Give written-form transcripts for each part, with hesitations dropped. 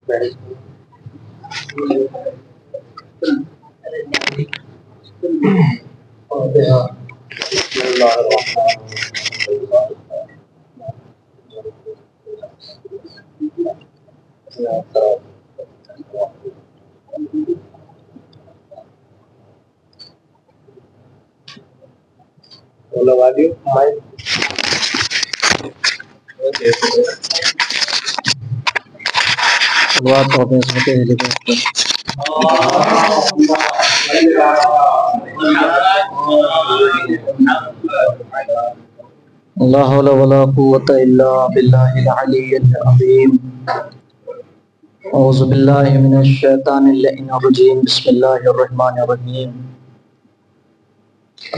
لا حول ولا قوة إلا بالله العلي العظيم. أعوذ بالله من الشيطان اللعين الرجيم. بسم الله الرحمن الرحيم.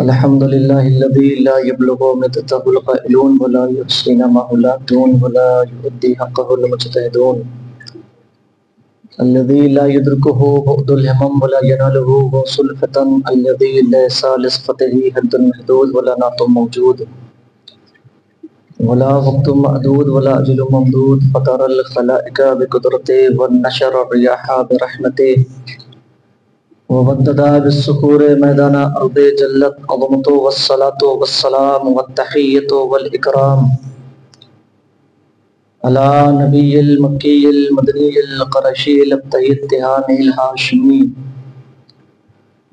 الحمد لله الذي لا يبلغ مدته القائلون ولا يحصي نعمه العادون ولا يؤدي حقه المجتهدون. الذي لا يدركه بعد الهمم ولا يناله وصول الفتن. الذي ليس لصفته حد محدود ولا نعت موجود ولا وقت معدود ولا أجل ممدود. فطر الخلائق بقدرته والنشر الرياح برحمته وبدد بالسكور ميدان أرض جلت عظمته. والصلاة والسلام والتحية والإكرام على نبي المكي المدني القرشي الابتهي التهامي الهاشمي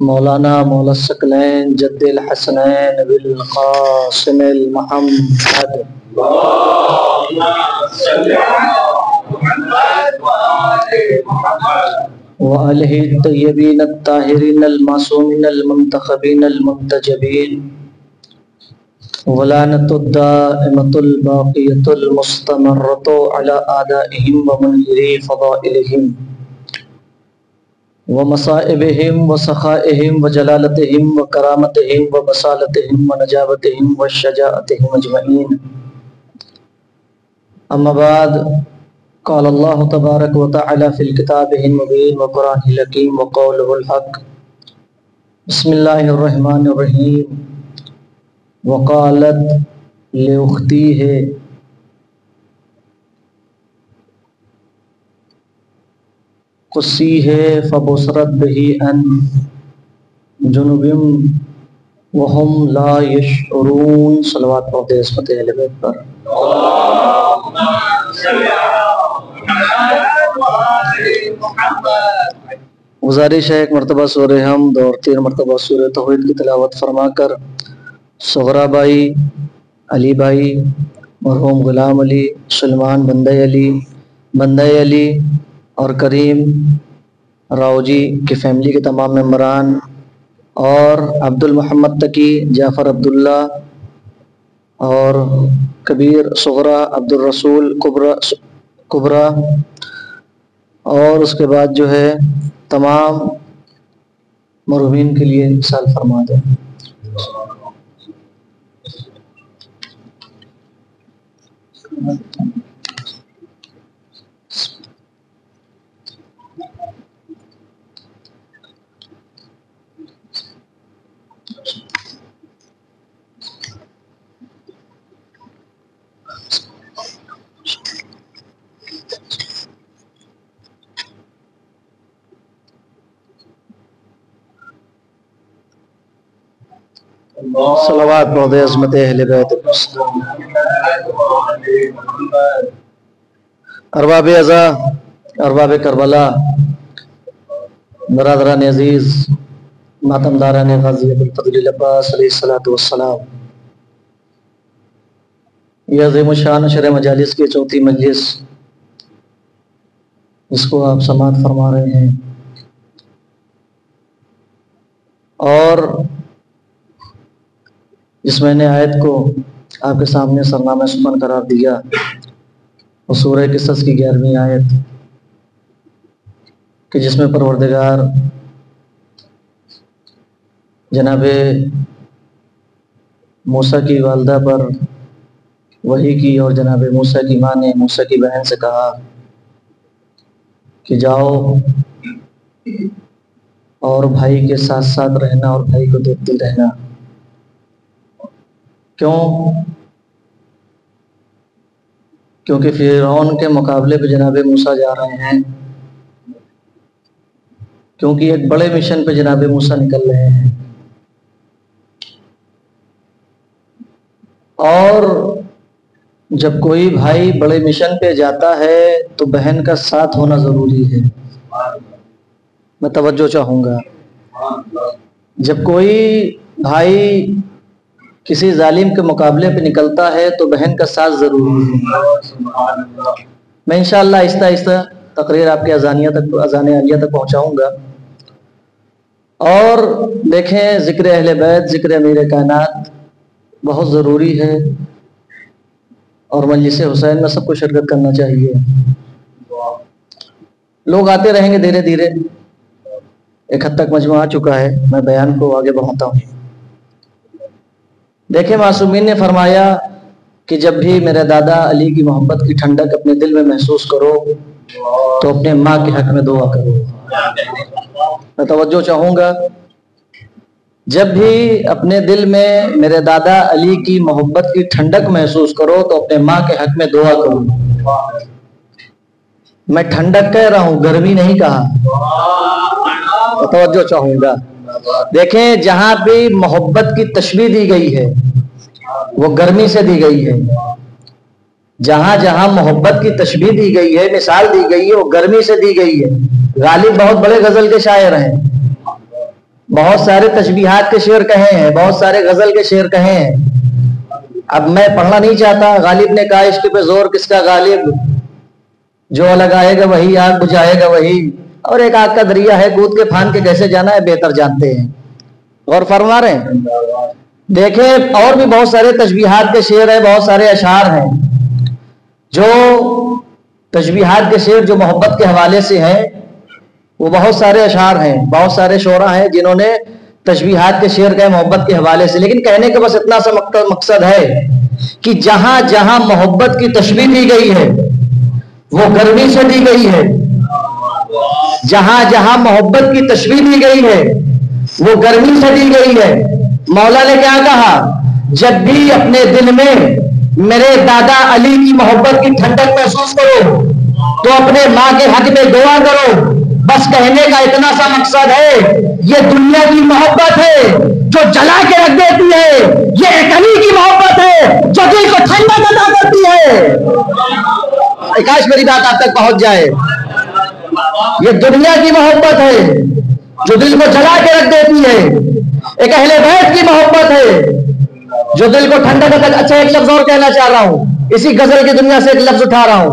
مولانا مولا الثقلين جد الحسنين بالقاسم المحمد وآله الطيبين الطاهرين المعصومين المنتخبين المنتجبين ولعنة الدائمة الباقية المستمرة على أعدائهم ومنكري فضائلهم ومصائبهم وسخائهم وجلالتهم وكرامتهم وبصالتهم ونجابتهم وشجاعتهم أجمعين. أما بعد، قال الله تبارك وتعالى في كتابه المبين وقرآنه الحكيم وقوله الحق. بسم الله الرحمن الرحيم. وقالت لأختيه قصیہ فبصرت به عن جنوب وهم لا يشعرون. صلوات پڑھتے ہیں عصمت اہل بیت پر. گزارش ہے ایک مرتبہ سورہ حمد اور 3 مرتبہ سورہ توحید کی تلاوت فرما کر صغرا بھائی، علی بھائی، مرحوم غلام علی، سلمان بندہ علی اور کریم راؤ جی کی فیملی کے تمام ممبران اور عبد المحمد تقی، جعفر عبداللہ اور کبیر صغرا، عبد الرسول کبرا اور اس کے بعد جو ہے تمام مرحومین کے لیے مثال فرما دیں. صلوات پڑھتے عظمت اہل بیت. ارباب ازا، ارباب کربلا، برادران عزیز، ماتمداران غازی ابوالفضل العباس علیہ الصلوۃ والسلام، یہ عظیم الشان شرح مجالس کی 4تھی مجلس جس کو آپ سماعت فرما رہے ہیں، اور جس میں نے آیت کو آپ کے سامنے سرنامہ سخن قرار دیا وہ سورہ قصص کی 11ویں آیت کہ جس میں پروردگار جناب موسیٰ کی والدہ پر وحی کی اور جناب موسیٰ کی ماں نے موسیٰ کی بہن سے کہا کہ جاؤ اور بھائی کے ساتھ ساتھ رہنا اور بھائی کو دیکھتے رہنا. کیوں؟ کیونکہ فرعون کے مقابلے پہ جناب موسیٰ جا رہے ہیں क्योंकि एक बड़े मिशन पे जनाब मूसा निकल रहे हैं। और जब कोई भाई बड़े मिशन पे जाता है तो बहन का साथ होना ज़रूरी है। मैं तवज्जो चाहूँगा, जब कोई भाई किसी जालिम के मुकाबले पे निकलता है तो बहन का साथ ज़रूरी है। मैं इंशाअल्लाह आहिस्ता आहिस्ता तकरीर आपके अज़ान आलिया तक पहुँचाऊँगा। और देखें, ज़िक्र अहले बैत, ज़िक्र अमीर कायनात बहुत ज़रूरी है और मजलिस हुसैन में सबको शिरकत करना चाहिए। लोग आते रहेंगे धीरे धीरे, एक हद तक मजमा आ चुका है, मैं बयान को आगे बढ़ाता हूँ। देखें, मासूमीन ने फरमाया कि जब भी मेरे दादा अली की मोहब्बत की ठंडक अपने दिल में महसूस करो तो अपने माँ के हक में दुआ करो। मैं तवज्जो चाहूँगा, जब भी अपने दिल में मेरे दादा अली की मोहब्बत की ठंडक महसूस करो तो अपने माँ के हक में दुआ करो। मैं ठंडक कह रहा हूँ, गर्मी नहीं कहा। तो तवज्जो चाहूँगा, देखें, जहाँ भी मोहब्बत की तशबीह दी गई है वो गर्मी से दी गई है। जहाँ जहाँ मोहब्बत की तशबीह दी गई है, मिसाल दी गई है, वो गर्मी से दी गई है। गालिब बहुत बड़े गजल के शायर हैं, बहुत सारे तशबीहात के शेर कहे हैं, बहुत सारे गजल के शेर कहे हैं। अब मैं पढ़ना नहीं चाहता। गालिब ने कहा, इश्क पे जोर किसका गालिब, जो लगाएगा वही आग बुझाएगा वही। और एक आग का दरिया है, कूद के फान के कैसे जाना है बेहतर जानते हैं। गौर फरमा रहे हैं। देखें, और भी बहुत सारे तशबीहात के शेर हैं, बहुत सारे अशार हैं जो तशबीहात के शेर जो मोहब्बत के हवाले से हैं। वो बहुत सारे अशार हैं, बहुत सारे शोरा हैं जिन्होंने तशबीहात के शेर कहे मोहब्बत के हवाले से। लेकिन कहने का बस इतना सा मकसद है कि जहां जहां मोहब्बत की तशबीह दी गई है वो गर्मी से दी गई है। जहां जहां मोहब्बत की तशबीह दी गई है वो गर्मी से दी गई है। मौला ने क्या कहा, जब भी अपने दिल में मेरे दादा अली की मोहब्बत की ठंडक महसूस करो तो अपने माँ के हक में दुआ करो। बस कहने का इतना सा मकसद है, ये दुनिया की मोहब्बत है जो जला के रख देती है, ये एक अली की मोहब्बत है जो दिल को ठंडक अता करती है। काश मेरी बात आप तक पहुंच जाए। ये दुनिया की मोहब्बत है जो दिल को जला के रख देती है, एक अहले बैत की मोहब्बत है जो दिल को ठंडक अता। अच्छा, एक लफ्ज और कहना चाह रहा हूं, इसी गजल की दुनिया से एक लफ्ज उठा रहा हूं,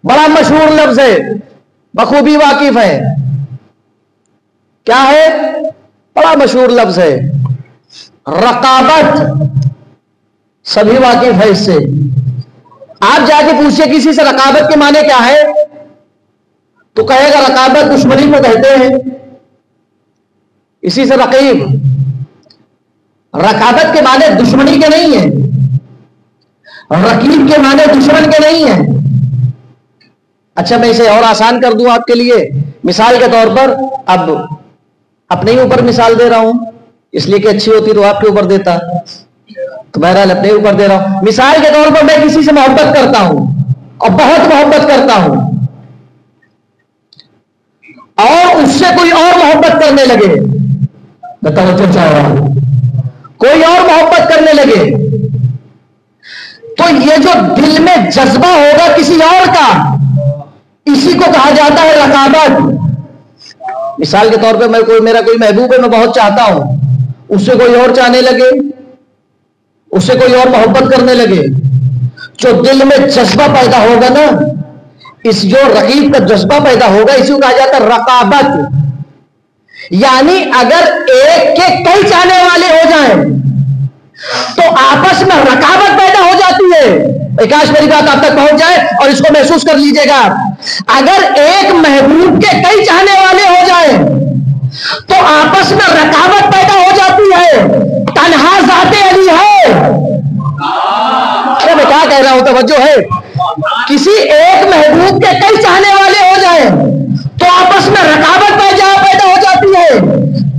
बड़ा मशहूर लफ्ज है, बखूबी वाकिफ है। क्या है? बड़ा मशहूर लफ्ज है, रकाबत। सभी वाकिफ है इससे। आप जाके पूछिए किसी से रकाबत के माने क्या है तो कहेगा रकाबत दुश्मनी को कहते हैं। इसी से रकीब, रकाबत के माने दुश्मनी के नहीं है, रकीब के माने दुश्मन के नहीं है। अच्छा, मैं इसे और आसान कर दूं आपके लिए। मिसाल के तौर पर, अब अपने ही ऊपर मिसाल दे रहा हूं इसलिए कि अच्छी होती तो आपके ऊपर देता, तो बहरहाल अपने ऊपर दे रहा हूं। मिसाल के तौर पर मैं किसी से मोहब्बत करता हूं और बहुत मोहब्बत करता हूं और उससे कोई और मोहब्बत करने लगे, बताओ तो चाह रहा हूं, कोई और मोहब्बत करने लगे तो ये जो दिल में जज्बा होगा किसी और का, इसी को कहा जाता है रकाबत। मिसाल के तौर पे मेरा कोई महबूब है, मैं बहुत चाहता हूं, उससे कोई और चाहने लगे, उससे कोई और मोहब्बत करने लगे, जो दिल में जज्बा पैदा होगा ना, इस जो रकीब का जज्बा पैदा होगा इसी को कहा जाता है रकाबत। यानी अगर एक के कई चाहने वाले हो जाएं तो आपस में रकाबत पैदा हो जाती है। काश मेरी बात आप तक पहुंच जाए और इसको महसूस कर लीजिएगा। अगर एक महबूब के कई चाहने वाले हो जाएं तो आपस में रकाबत पैदा हो जाती है। तन्हा ज़ाते अली है। अरे मैं क्या कह रहा हूं, तवज्जो है। किसी एक महबूब के कई चाहने वाले हो जाएं तो आपस में रकाबत पैदा हो जाती है।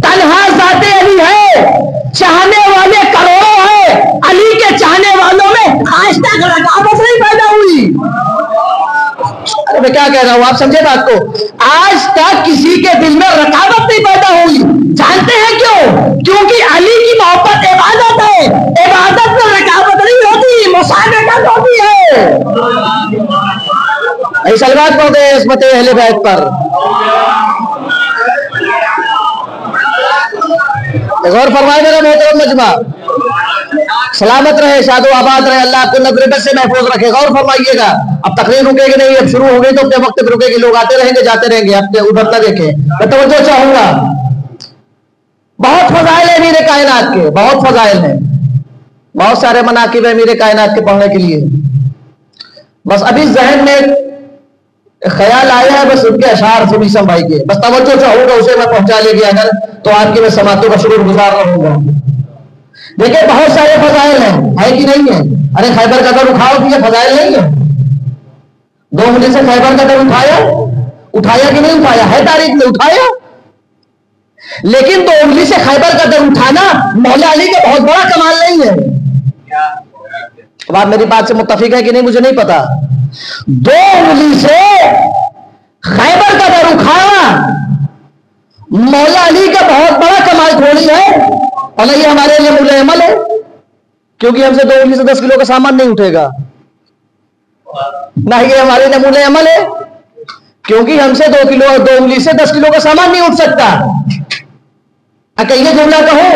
तन्हा ज़ाते अली है, चाहने वाले करोड़ों हैं, अली के चाहने वालों में आज तक रकाबत नहीं पैदा हुई। अरे मैं क्या कह کہہ رہا ہوں آپ سمجھے بات کو, آج تک کسی کے دل میں رکاوٹ نہیں پیدا ہوئی. جانتے ہیں کیوں؟ کیونکہ علی کی محبت عبادت ہے, عبادت میں رکاوٹ نہیں ہوتی, مساعدت ہوتی ہے. سلوات پڑھتے ہیں عصمت اہل بیت پر. غور فرمائے میرا محترم مجمع, سلامت رہے, شاد و آباد رہے, اللہ آپ کو نظر سے محفوظ رکھے. غور فرمائیے گا, اب تقریر رکے گی نہیں, اب شروع ہو گئی تو اپنے وقت پہ رکے گی, لوگ آتے رہیں گے جاتے رہیں گے, اپنے ادھر نہ دیکھیں. میں توجہ چاہوں گا, بہت فضائل ہیں امیر کائنات کے, بہت فضائل ہیں, بہت سارے مناقب ہیں امیر کائنات کے پڑھنے کے لیے. بس ابھی ذہن میں خیال آیا ہے بس ان کے اشعار سے میثم بھائی کے, بس توجہ چاہوں گا, اسے میں پہنچا لے گیا اگر تو آپ کی میں سماعتوں کا شکر گزار رہوں گا. دیکھیں بہت سارے فضائل ہیں, ہے کہ نہیں ہے؟ ارے خیبر کا در اٹھاؤ کہ یہ فضائل نہیں ہے؟ 2 انگلی سے خیبر کا در اٹھایا کہ نہیں اٹھایا؟ ہے تاریخ میں اٹھایا. لیکن 2 انگلی سے خیبر کا در اٹھانا مولا علی کا بہت بڑا کمال نہیں ہے. اب آپ میری بات سے متفق ہے کہ نہیں مجھے نہیں پتا. 2 انگلی سے خیبر کا در اٹھانا مولا علی کا بہت بڑا کمال تھوڑی ہے, اور نہ یہ ہمارے لیے مول عمل ہے, کیونکہ ہم سے 2 انگلی سے 10 کلو کا سامان نہیں اٹھے گا. نہ یہ ہمارے لیے مول عمل ہے, کیونکہ ہم سے 2 انگلی سے 10 کلو کا سامان نہیں اٹھ سکتا. اگر یہ جملہ کہوں,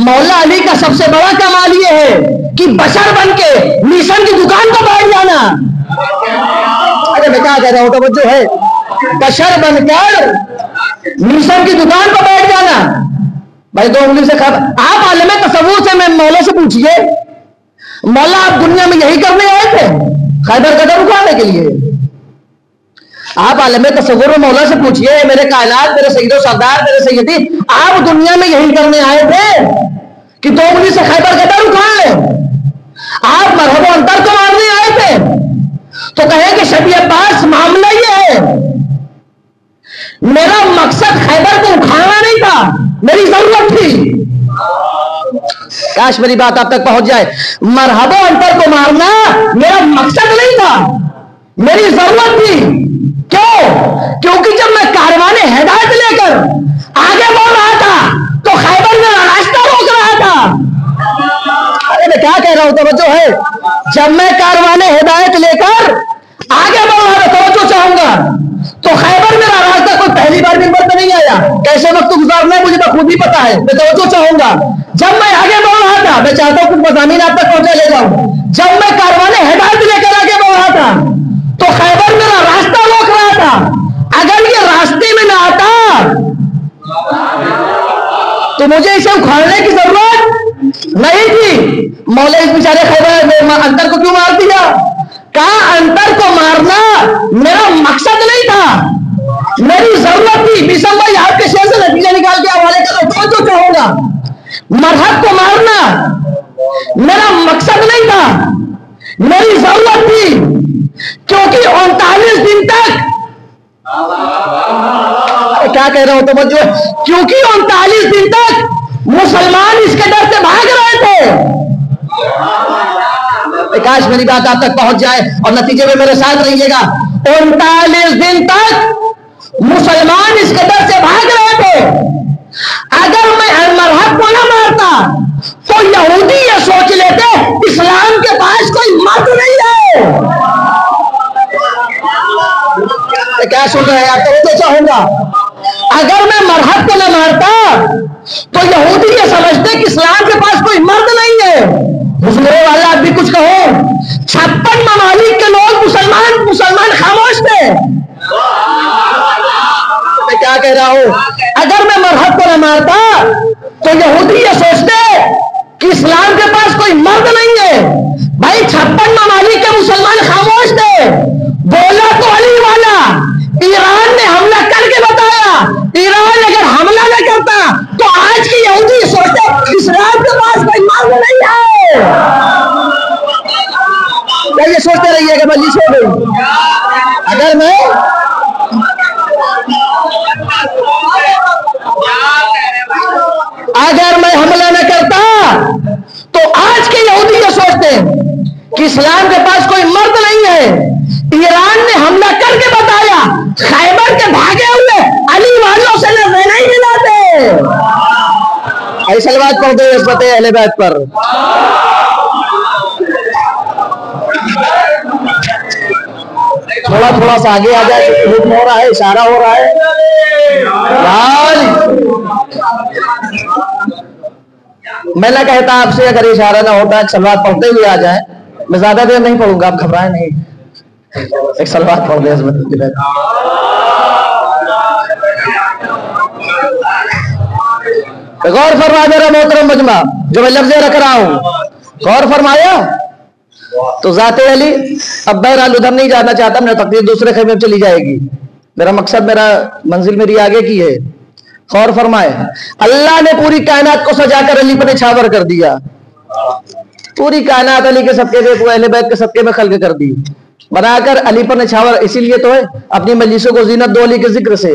مولا علی کا سب سے بڑا کمال یہ ہے کہ بشر بن کے میسن کی دکان پر بیٹھ جانا. ارے میں کیا کہہ رہا ہوں, توجہ ہے, بشر بن کر میسن کی دکان پر بیٹھ جانا. بھائی 2 انگلی سے آپ عالم تصور سے میں مولا سے پوچھئے, مولا آپ دنیا میں یہی کرنے آئے تھے, خیبر کا در اٹھانے کے لیے؟ آپ عالم تصور میں مولا سے پوچھئے, میرے کائنات, میرے سید و سردار, میرے سیدی, آپ دنیا میں یہی کرنے آئے تھے کہ 2 انگلی سے خیبر کا در اٹھائیں؟ آپ مرحب و انتر کو مارنے آئے تھے تو کہیں کہ شبی عباس معاملہ یہ ہے, میرا مقصد خیبر کو اٹھانا نہیں تھا, میری ضرورت تھی. کاش میری بات آپ تک پہنچ جائے. مرحبا انتر کو مارنا میرا مقصد نہیں تھا, میری ضرورت تھی. کیوں؟ کیونکہ جب میں کاروان ہدایت لے کر آگے بڑھ رہا تھا تو خیبر میرا راستہ روک رہا تھا. ارے میں کیا کہہ رہا ہوں, توجہ ہے, جب میں کاروان ہدایت لے کر آگے بڑھ رہا تھا, توجہ چاہوں گا, تو خیبر میرا راستہ کوئی پہلی بار منبر پہ نہیں آیا. کیسے وقت گزارنا ہے مجھے بخود ہی پتا ہے, میں توجہ چاہوں گا. جب میں آگے بڑھ رہا تھا, میں چاہتا ہوں کچھ مضامین آپ تک پہنچا لے جاؤں, جب میں کاروان ہدایت لے کر آگے بڑھ رہا تھا تو خیبر میرا راستہ روک رہا تھا. اگر یہ راستے میں نہ آتا تو مجھے اسے اکھاڑنے کی ضرورت نہیں تھی. مولا اس بیچارے خیبر انتر کو کیوں مار دیا؟ کہا انتر کو مارنا میرا مقصد نہیں تھا, میری ضرورت تھی. میثم بھائی آپ کے شعر سے نتیجہ نکال کے حوالے کرو, تو چاہوں گا, مرحب کو مارنا میرا مقصد نہیں تھا, میری ضرورت تھی. کیونکہ 39 دن تک, کیا کہہ رہا ہوں توجہ, کیونکہ 39 دن تک مسلمان اس کے ڈر سے بھاگ رہے تھے. کاش میری بات آپ تک پہنچ جائے اور نتیجے میں میرے ساتھ رہیے گا. 39 دن تک مسلمان اس کے ڈر سے بھاگ رہے تھے. اگر میں مرحب کو نہ مارتا تو یہودی یہ سوچ لیتے اسلام کے پاس کوئی مرد نہیں ہے. کیا سن رہے ہیں آپ, تو چاہوں گا, اگر میں مرحب کو نہ مارتا تو یہودی یہ سمجھتے کہ اسلام کے پاس کوئی مرد نہیں ہے. حضور والا آپ بھی کچھ کہو, 56 ممالک کے لوگ مسلمان خاموش تھے. میں کیا کہہ رہا ہوں, اگر میں مرحب کو نہ مارتا تو یہودی یہ سوچتے کہ اسلام کے پاس کوئی مرد نہیں ہے. بھائی 56 ممالک کے مسلمان خاموش تھے, بولا تو علی والا. ایران نے حملہ کر کے بتایا, ایران اگر حملہ نہ کرتا تو آج کی یہودی سوچتے اسلام کے پاس کوئی مرد نہیں ہے. یہ سوچتے رہیے کہ مجلس ہو گئی. اگر میں حملہ نہ کرتا تو آج کے یہودی یہ سوچتے کہ اسلام کے پاس کوئی مرد نہیں ہے. ایران نے حملہ کر کے بتایا सलावत पढ़ दे इस्मत अहले बैत पर। थोड़ा थोड़ा सा आगे आ जाए, हुक्म हो रहा है, इशारा हो रहा है। मैं ना कहता आपसे, अगर इशारा ना होता एक सलवात पढ़ते हुए आ जाए, मैं ज्यादा देर नहीं पढ़ूंगा, आप घबराए नहीं, एक सलवात पढ़ दे। गौर फरमा मेरा मोहतरम मजमा, जो मैं लफ्ज़ रख रहा हूं, गौर फरमाया। तो ज़ाते अली, अब बहरहाल उधर नहीं जाना चाहता, मेरा तकदीर दूसरे खेमे में चली जाएगी, मेरा मकसद, मेरा मंजिल मेरी आगे की है। गौर फरमाए, अल्लाह ने पूरी कायनात को सजाकर अली पर निछावर कर दिया। पूरी कायनात अली के सदके में, अहले बैत के सदके में खल्क कर दी, बनाकर अली पर निछावर। इसीलिए तो है अपनी मजलिसों को जीनत दो अली के जिक्र से,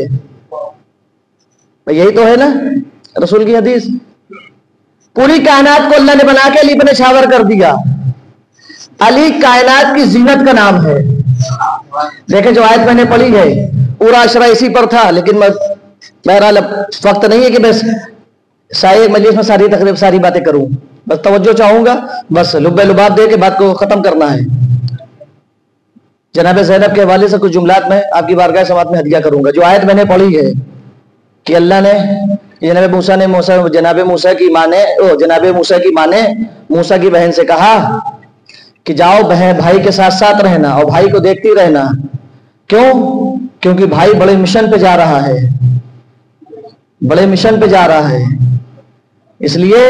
यही तो है ना रसूल की हदीस। पूरी कायनात को अल्लाह ने बना के अली पर निछावर कर दिया। अली कायनात की जीनत का नाम है। देखें जो आयत मैंने पढ़ी है, पूरा अशरा इसी पर था, लेकिन बहरहाल वक्त नहीं है कि बस सारे मजलिस में सारी तकरीब सारी बातें करूं, बस तवज्जो चाहूंगा, बस लुब्बे लुबाब दे के बात को खत्म करना है। जनाब ज़ैनब के हवाले से कुछ जुमलात में आपकी बारगाह समात में हदिया करूंगा। जो आयत मैंने पढ़ी है कि अल्लाह ने जनाब मूसा की माँ ने मूसा की बहन से कहा कि जाओ बहन भाई के साथ साथ रहना और भाई को देखती रहना। क्यों? क्योंकि भाई बड़े मिशन पे जा रहा है, बड़े मिशन पे जा रहा है। इसलिए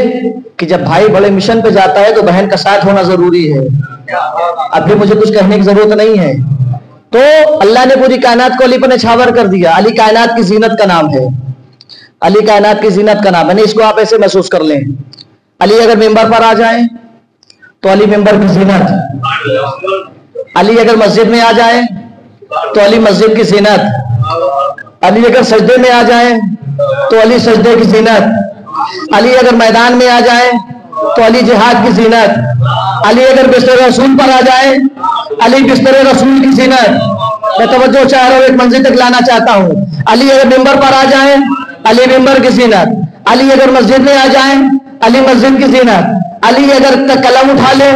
कि जब भाई बड़े मिशन पे जाता है तो बहन का साथ होना जरूरी है। अब भी मुझे कुछ कहने की जरूरत नहीं है। तो अल्लाह ने पूरी कायनात को अली पर निछावर कर दिया। अली कायनात की जीनत का नाम है, अली कायनात की जीनत का नाम है। इसको आप ऐसे महसूस कर लें, अली अगर मिंबर पर आ जाए तो अली मिंबर की जीनत, अली अगर मस्जिद में आ जाए तो अली मस्जिद की जीनत, अली अगर सजदे में आ जाए तो अली सजदे की जीनत, अली अगर मैदान में आ जाए तो अली जिहाद की जीनत, अली अगर बिस्तर रसूल पर आ जाए अली बिस्तर रसूल की जीनत। मैं तवज्जो चाह रहा हूं, एक मंजिल तक लाना चाहता हूं। अली अगर मिंबर पर आ जाए अली मिंबर की जीनत, अली अगर मस्जिद में आ जाए अली मस्जिद की जीनत, अली अगर कलम उठा ले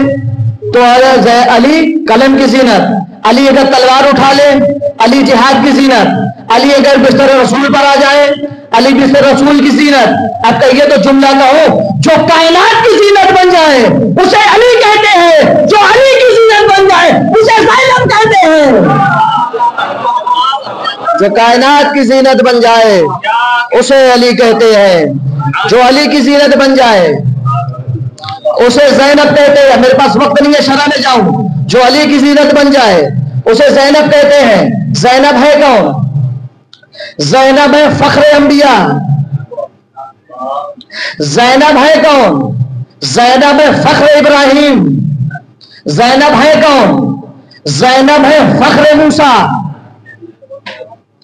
तो अली कलम की जीनत, अली अगर तलवार उठा ले अली जिहाद की जीनत, अली अगर बिस्तर रसूल पर आ जाए अली बिस्तर रसूल की जीनत। अब कहिए तो जुमला कहो, जो कायनात की जीनत बन जाए उसे अली कहते हैं, जो अली की जीनत बन जाए उसे ज़ैनब कहते हैं। जो कायनात की जीनत बन जाए उसे अली कहते हैं, जो अली की जीनत बन जाए उसे ज़ैनब कहते हैं। मेरे पास वक्त नहीं है शरह में जाऊं। जो अली की जीनत बन जाए उसे ज़ैनब कहते हैं। ज़ैनब है कौन? ज़ैनब है फख्र अंबिया। ज़ैनब है कौन? ज़ैनब है फख्र इब्राहिम। ज़ैनब है कौन? ज़ैनब है फख्र मूसा।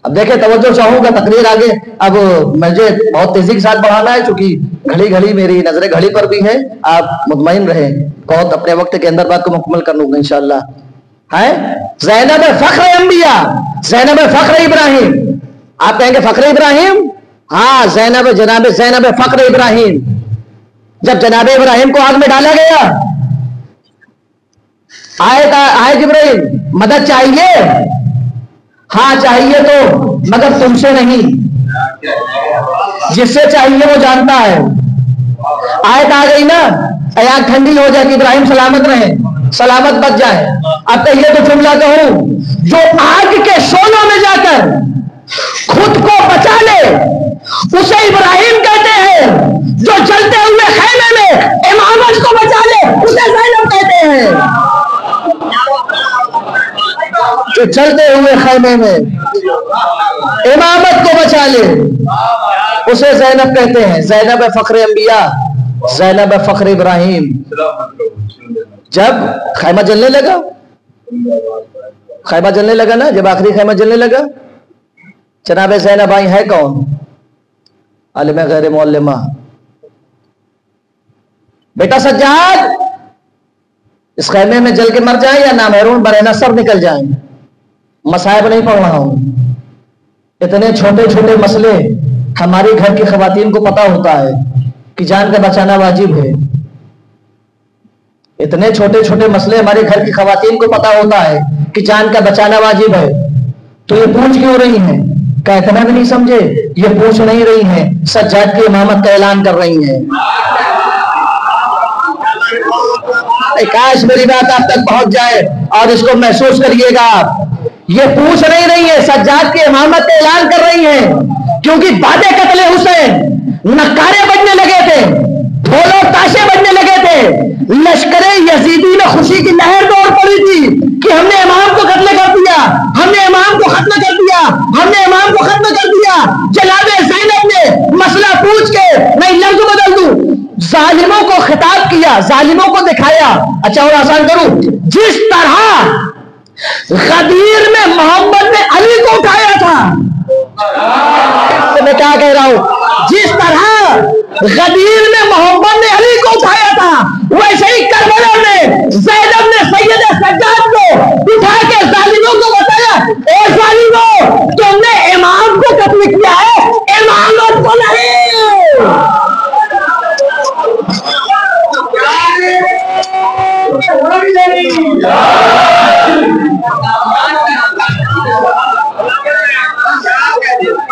अब देखें, तवज्जो चाहूंगा, तकरीर आगे अब मुझे बहुत तेजी के साथ बढ़ाना है, क्योंकि घड़ी घड़ी मेरी नजरें घड़ी पर भी है। आप मुतमईन रहे, बहुत अपने वक्त के अंदर बात को मुकम्मल कर लूंगा इंशाअल्लाह। है ज़ैनब फख्र अंबिया, ज़ैनब फख्र इब्राहिम। आप कहेंगे फख्र इब्राहिम? हाँ, ज़ैनब जनाब ज़ैनब फख्र इब्राहिम। जब जनाब इब्राहिम को आग में डाला गया, आए जिब्राइल, मदद चाहिए? हाँ चाहिए, तो मगर तुमसे नहीं, जिससे चाहिए वो जानता है। आयत आ गई ना, आग ठंडी हो जाए कि इब्राहिम सलामत रहे, सलामत बच जाए। अब कहिए तो जुमला कहूं, जो आग के शोलों में जाकर खुद को बचा ले उसे इब्राहिम कहते हैं। जो चलते हुए खैमे में इमामत को बचा ले उसे ज़ैनब कहते हैं। जो चलते हुए खैमे में इमामत को बचा ले उसे ज़ैनब कहते हैं। ज़ैनब फख्र अंबिया, ज़ैनब फख्र इब्राहिम। जब खैमा जलने लगा, खैमा जलने लगा ना, जब आखिरी खैमा जलने लगा, जनाब ज़ैनब आई है कौन? आलिमा गैर मुअल्लिमा। बेटा सज्जाद, इस खैमे में जल के मर जाए या ना महरून बरेना सर निकल जाए। मसाइब नहीं पढ़ रहा हूं, इतने छोटे छोटे मसले हमारी घर की खवातीन को पता होता है कि जान का बचाना वाजिब है। इतने छोटे छोटे मसले हमारे घर की खवातीन को पता होता है कि जान का बचाना वाजिब है, तो ये पूछ क्यों रही हैं? क्या इतना भी नहीं समझे? ये पूछ नहीं रही हैं, सज्जाद की इमामत का ऐलान कर रही हैं। काश मेरी बात आप तक पहुंच जाए और इसको महसूस करिएगा आप। ये पूछ नहीं रही है, सज्जाद की इमामत का ऐलान कर रही हैं, क्योंकि बातें कत्ले हुसैन नक्कारे बजने लगे थे, ढोल और ताशे बजने लगे थे, लश्करे यजीदी में खुशी की लहर दौड़ पड़ी थी कि हमने इमाम को कत्ल कर दिया, हमने इमाम को खत्म कर दिया, हमने इमाम को खत्म कर दिया। जनाबे ज़ैनब ने मसला पूछ के, मैं लफ्ज बदल दूं, जालिमों को खिताब किया, जालिमों को दिखाया। अच्छा और आसान करूं, जिस तरह गदीर में मोहम्मद ने अली को उठाया था, तो मैं क्या कह रहा हूं, जिस तरह गदीर में मोहम्मद ने अली को उठाया था, वैसे ही करबला में ज़ैनब ने सैयद सज्जाद को उठा के जालिमों को बताया, ए जालिमों, तुमने इमाम को कत्ल किया है, इमामत को नहीं।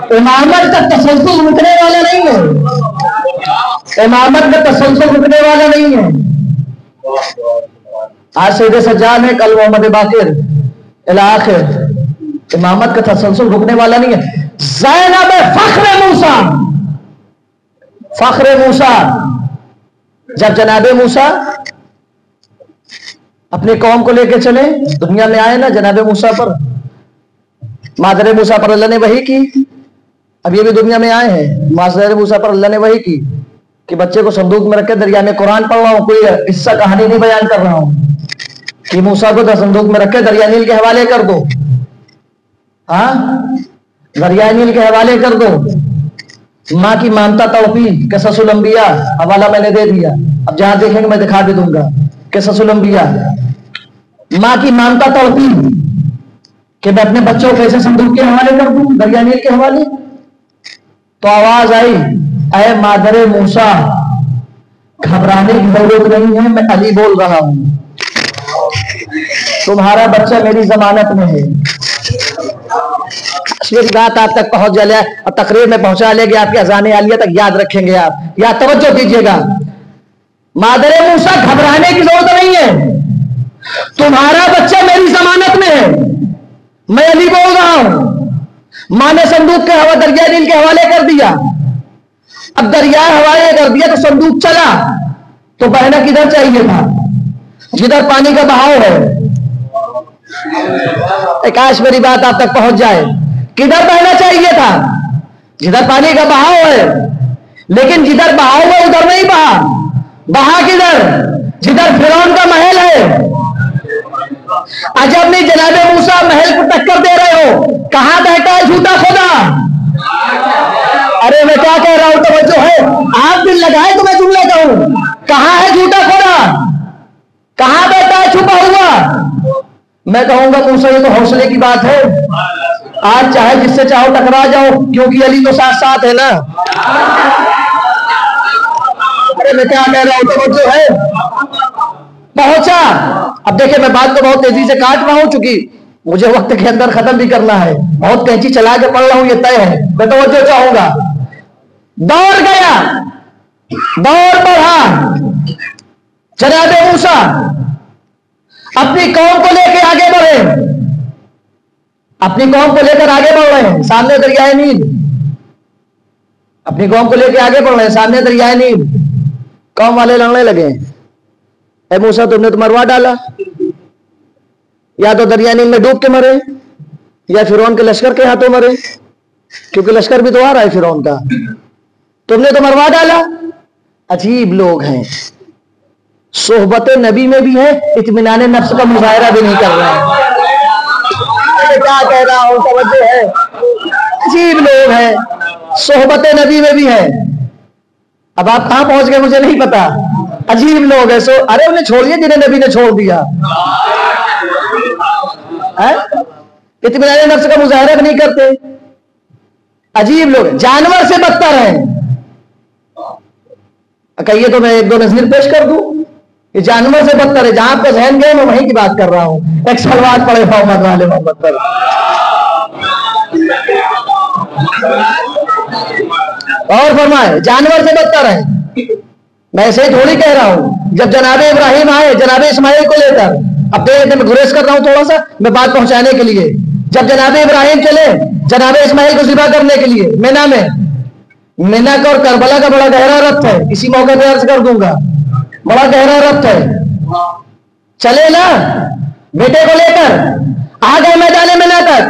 इमामत का तसलसल रुकने वाला नहीं है, इमामत का तसलसल रुकने वाला नहीं है। आज सैयद सज्जाद है, कल मोहम्मद बाकिर इला आखिर। इमामत का तसलसल रुकने वाला नहीं है। ज़ैनब फख्र मूसा, फख्र मूसा, जब जनाबे मूसा अपनी कौम को लेकर चले, दुनिया में आए ना जनाबे मूसा पर, मादरे मूसा पर अल्लाह ने वही की। अब ये भी दुनिया में आए हैं, मादरे मूसा पर अल्लाह ने वही की कि बच्चे को संदूक में रख के दरिया में, कुरान पढ़ रहा हूं, कोई किस्सा कहानी नहीं बयान कर रहा हूं, कि मूसा को संदूक में रख के दरिया नील के हवाले कर दो। हाँ, दरिया नील के हवाले कर दो। माँ की मानता तड़पी, क़िससुल अंबिया हवाला मैंने दे दिया, अब जहां देखेंगे मैं दिखा भी दूंगा। क़िससुल अंबिया, माँ की मानता तड़पी कि मैं अपने बच्चों को कैसे संदूक के हवाले कर दूं, दरिया नील के हवाले। तो आवाज आई, ऐ मादरे मूसा, घबराने की जरूरत नहीं है, मैं अली बोल रहा हूं, तुम्हारा बच्चा मेरी जमानत में है। मेरी बात आप तक पहुंच जाए और तकरीर में पहुंचा लेगी, आपकी अज़ान आलिया तक याद रखेंगे आप, या तवज्जो दीजिएगा। मादरे मूसा, घबराने की जरूरत नहीं है, तुम्हारा बच्चा मेरी जमानत में है, मैं अली बोल रहा हूं। मां ने संदूक के हवा दरिया नील के हवाले कर दिया। अब दरिया हवाले कर दिया तो संदूक चला, तो बहना किधर चाहिए था? जिधर पानी का बहाव है। काश मेरी बात आप तक पहुंच जाए, किधर बहना चाहिए था? जिधर पानी का बहाव है, लेकिन जिधर बहाव है उधर नहीं बहा। बहा किधर? जिधर फिरौन का महल है। अजब नहीं, जनाबे मूसा महल को टक्कर दे रहे हो, कहां बैठा है झूठा खुदा? अरे मैं क्या कह रहा हूं, तवज्जो है, आप दिल लगाए तो मैं जुमला कहूं, कहां है झूठा खुदा? कहां बैठा है छुपा हुआ? मैं कहूंगा मूसा ये तो हौसले की बात है, आज चाहे जिससे चाहो टकरा जाओ, क्योंकि अली तो साथ साथ है ना। अरे मैं क्या कह रहा हूं, तवज्जो है, पहुंचा। अब देखिए मैं बात को बहुत तेजी से काट रहा हूं, चूंकि मुझे वक्त के अंदर खत्म भी करना है, बहुत कैंची चला के पढ़ रहा हूं, ये तय है। मैं तवज्जो चाहूंगा। दौड़ गया, दौड़ बढ़ा जनाबे मूसा, अपनी कौम को लेकर आगे बढ़े, अपनी कौम को लेकर आगे बढ़ रहे हैं, सामने दरियाए नील, अपनी कौम को लेकर आगे बढ़ रहे हैं, सामने दरियाए नील। कौम वाले लड़ने लगे, ऐ मूसा तुमने तो मरवा डाला, या तो दरिया नील में डूब के मरे, या फिरौन के लश्कर के हाथों मरे, क्योंकि लश्कर भी तो आ रहा है फिरौन का, तुमने तो मरवा डाला। अजीब लोग हैं, सोहबत नबी में भी है, इत्मीनान नफ्स का मुजाहरा भी नहीं कर रहे हैं। क्या कह रहा हूं, तवज्जो है, अजीब लोग हैं, सोहबत नबी में भी है। अब आप कहां पहुंच गए मुझे नहीं पता, अजीब लोग हैं। अरे उन्हें छोड़िए जिन्हें नबी ने छोड़ दिया, इत्मीनान नफ्स का मुजाहरा भी नहीं करते, अजीब लोग, जानवर से बदतर हैं। कहिए तो मैं एक दो नज़ीर पेश कर दूं। ये जानवर से बदतर है। जहां आपका जहन गए मैं वहीं की बात कर रहा हूं। एक सलवात पड़े मोहम्मद वाले मोहम्मद पर। और फरमाए जानवर से बदतर है। मैं ऐसे ही थोड़ी कह रहा हूं। जब जनाबे इब्राहिम आए जनाबे इस्माइल को लेकर, अब देखते मैं गुरेज कर रहा हूं थोड़ा सा मैं बात पहुंचाने के लिए। जब जनाबे इब्राहिम चले जनाबे इस्माइल को ज़िबा करने के लिए मीना में, मीना का और करबला का बड़ा गहरा रब्त है। इसी मौके पर अर्ज कर दूंगा, बड़ा गहरा रब्त है। चले ना बेटे को लेकर आ गए मैदान मीना तक,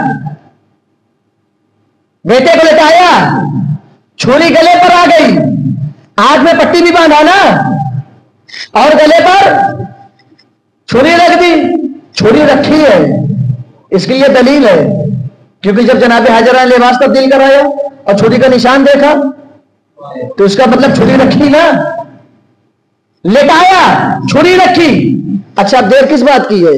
बेटे को लेटाया, छुरी गले पर आ गई, हाथ में पट्टी भी बांधा ना और गले पर छुरी रख दी। छुरी रखी है इसके लिए दलील है, क्योंकि जब जनाबे हाजरा ने लिबास तब्दील कराया और छुरी का निशान देखा तो इसका मतलब छुरी रखी ना। लेटाया छुरी रखी। अच्छा अब देर किस बात की है